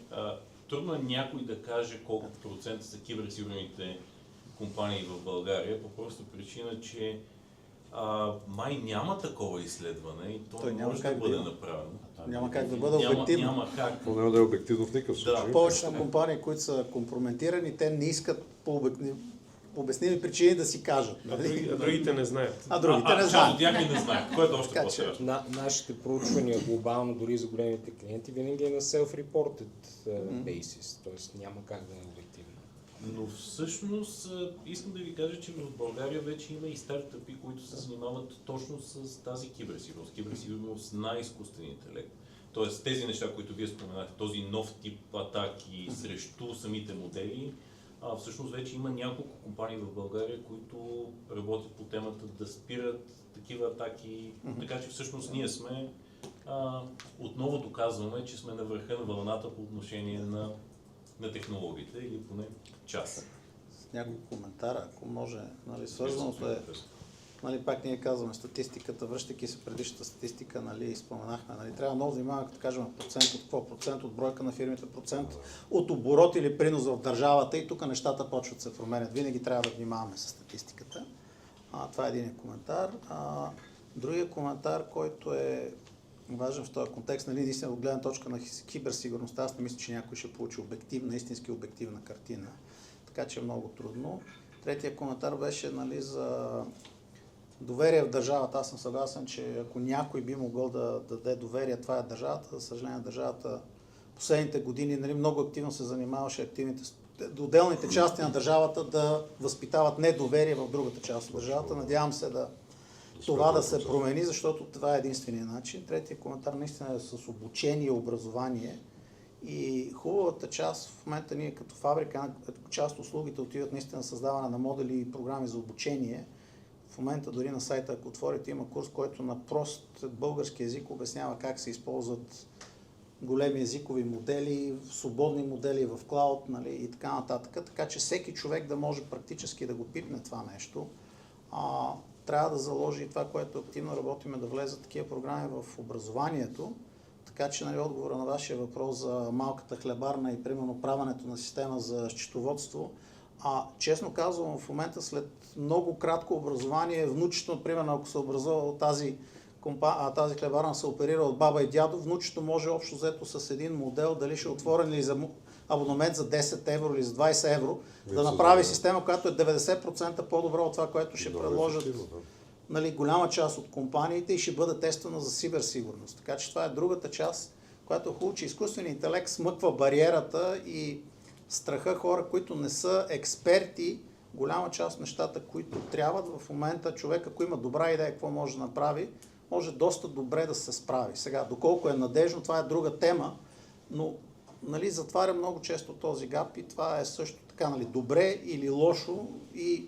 Трудно е някой да каже колко процента са киберсигурните компании в България, по проста причина, че май няма такова изследване и то не може да бъде направено. Няма как да бъде обективно. Няма как. То няма да е обективно в никакъв случай. Да. Повечето компании, които са компрометирани, те не искат по обясними причини да си кажат. Нали? А другите не знаят. Другите не Част знаят. от тях и не знаят, което е още по-страшно. Нашите проучвания глобално, дори за големите клиенти, винаги е на self-reported basis, т.е. няма как да е обективно. Но всъщност искам да ви кажа, че в България вече има и стартъпи, които се занимават точно с тази киберсигурност. Киберсигурност на изкуствен интелект. Тоест тези неща, които вие споменахте, този нов тип атаки срещу самите модели, всъщност вече има няколко компании в България, които работят по темата да спират такива атаки. Така че всъщност ние сме, отново доказваме, че сме на върха на вълната по отношение на технологиите или поне част. Няколко коментара, ако може. Нали, свързаното е, нали, пак ние казваме статистиката, връщайки се предишната статистика, нали, споменахме, нали, трябва много внимаваме, като кажем процент от какво, процент от бройка на фирмите, процент от оборот или принос в държавата и тук нещата почват да се променят. Винаги трябва да внимаваме с статистиката. Това е един коментар. Другия коментар, който е важен в този контекст, нали, наистина от гледна точка на киберсигурността, аз не мисля, че някой ще получи обективна, истински обективна картина. Така че е много трудно. Третия коментар беше, нали, за доверие в държавата. Аз съм съгласен, че ако някой би могъл да даде доверие, това е държавата. За съжаление, държавата последните години, нали, много активно се занимаваше отделните части на държавата да възпитават недоверие в другата част от държавата. Надявам се това да се промени, защото това е единствения начин. Третия коментар наистина е с обучение и образование. И хубавата част, в момента ние като фабрика, част от услугите отиват наистина създаване на модели и програми за обучение. В момента дори на сайта, ако отворите, има курс, който на прост български език обяснява как се използват големи езикови модели, свободни модели в клауд, нали, и така нататък. Така че всеки човек да може практически да го пипне това нещо. Трябва да заложи и това, което активно работиме, да влезат такива програми в образованието. Така че, нали, отговора на вашия въпрос за малката хлебарна и примерно правенето на система за счетоводство. Честно казвам, в момента след много кратко образование, внучето, примерно, ако се образува тази хлебарна се оперира от баба и дядо, внучето може общо взето с един модел, дали ще е отворен или за абонамент за 10 евро или за 20 евро, да направи система, която е 90% по-добра от това, което ще предложат, нали, голяма част от компаниите и ще бъде тествана за киберсигурност. Така че това е другата част, която е хубаво, че изкуственият интелект смъква бариерата и страха хора, които не са експерти, голяма част от нещата, които трябват в момента човек, ако има добра идея какво може да направи, може доста добре да се справи. Сега, доколко е надежно, това е друга тема, но нали, затваря много често този гап и това е също така, нали, добре или лошо. И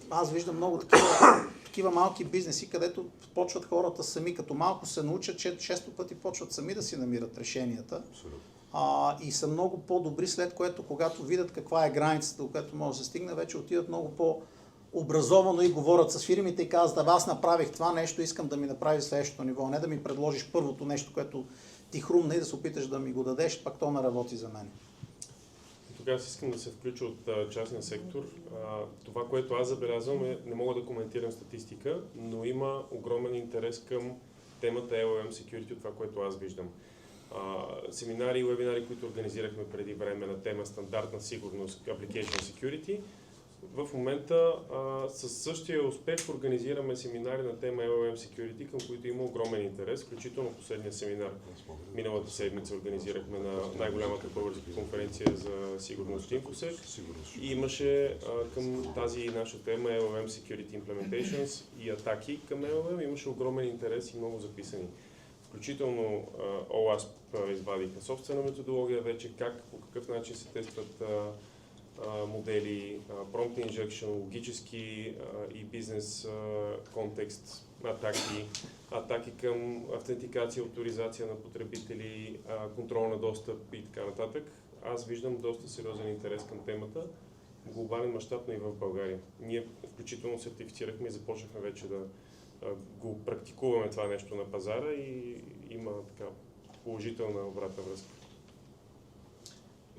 аз виждам много такива малки бизнеси, където почват хората сами, като малко се научат, че често пъти почват сами да си намират решенията. И са много по-добри, след което, когато видят каква е границата, до която може да се стигне, вече отидат много по-образовано и говорят с фирмите и казват, аз направих това нещо, искам да ми направи следващото ниво, не да ми предложиш първото нещо, което ти хрумна и да се опиташ да ми го дадеш, пак то не работи за мен. Тогава искам да се включа от частния сектор. Това, което аз забелязвам не мога да коментирам статистика, но има огромен интерес към темата LLM Security от това, което аз виждам. Семинари и вебинари, които организирахме преди време на тема стандартна сигурност, Application Security. В момента със същия успех организираме семинари на тема LLM Security, към които има огромен интерес, включително последния семинар. Миналата седмица организирахме на най-голямата българска конференция за сигурност Infosec и имаше към тази наша тема LLM Security Implementations и атаки към LLM, имаше огромен интерес и много записани. Включително OWASP извадиха собствена методология вече, по какъв начин се тестват модели, prompt injection, логически и бизнес контекст, атаки към автентикация, авторизация на потребители, контрол на достъп и така нататък. Аз виждам доста сериозен интерес към темата, в глобален мащаб, но и в България. Ние включително сертифицирахме и започнахме вече да го практикуваме това нещо на пазара и има така положителна обратна връзка.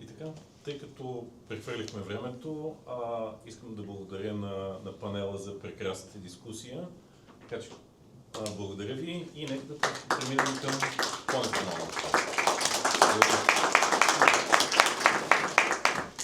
И така, тъй като прехвърлихме времето, искам да благодаря на панела за прекрасната дискусия. Така че благодаря ви и нека да преминем към по-неформалната.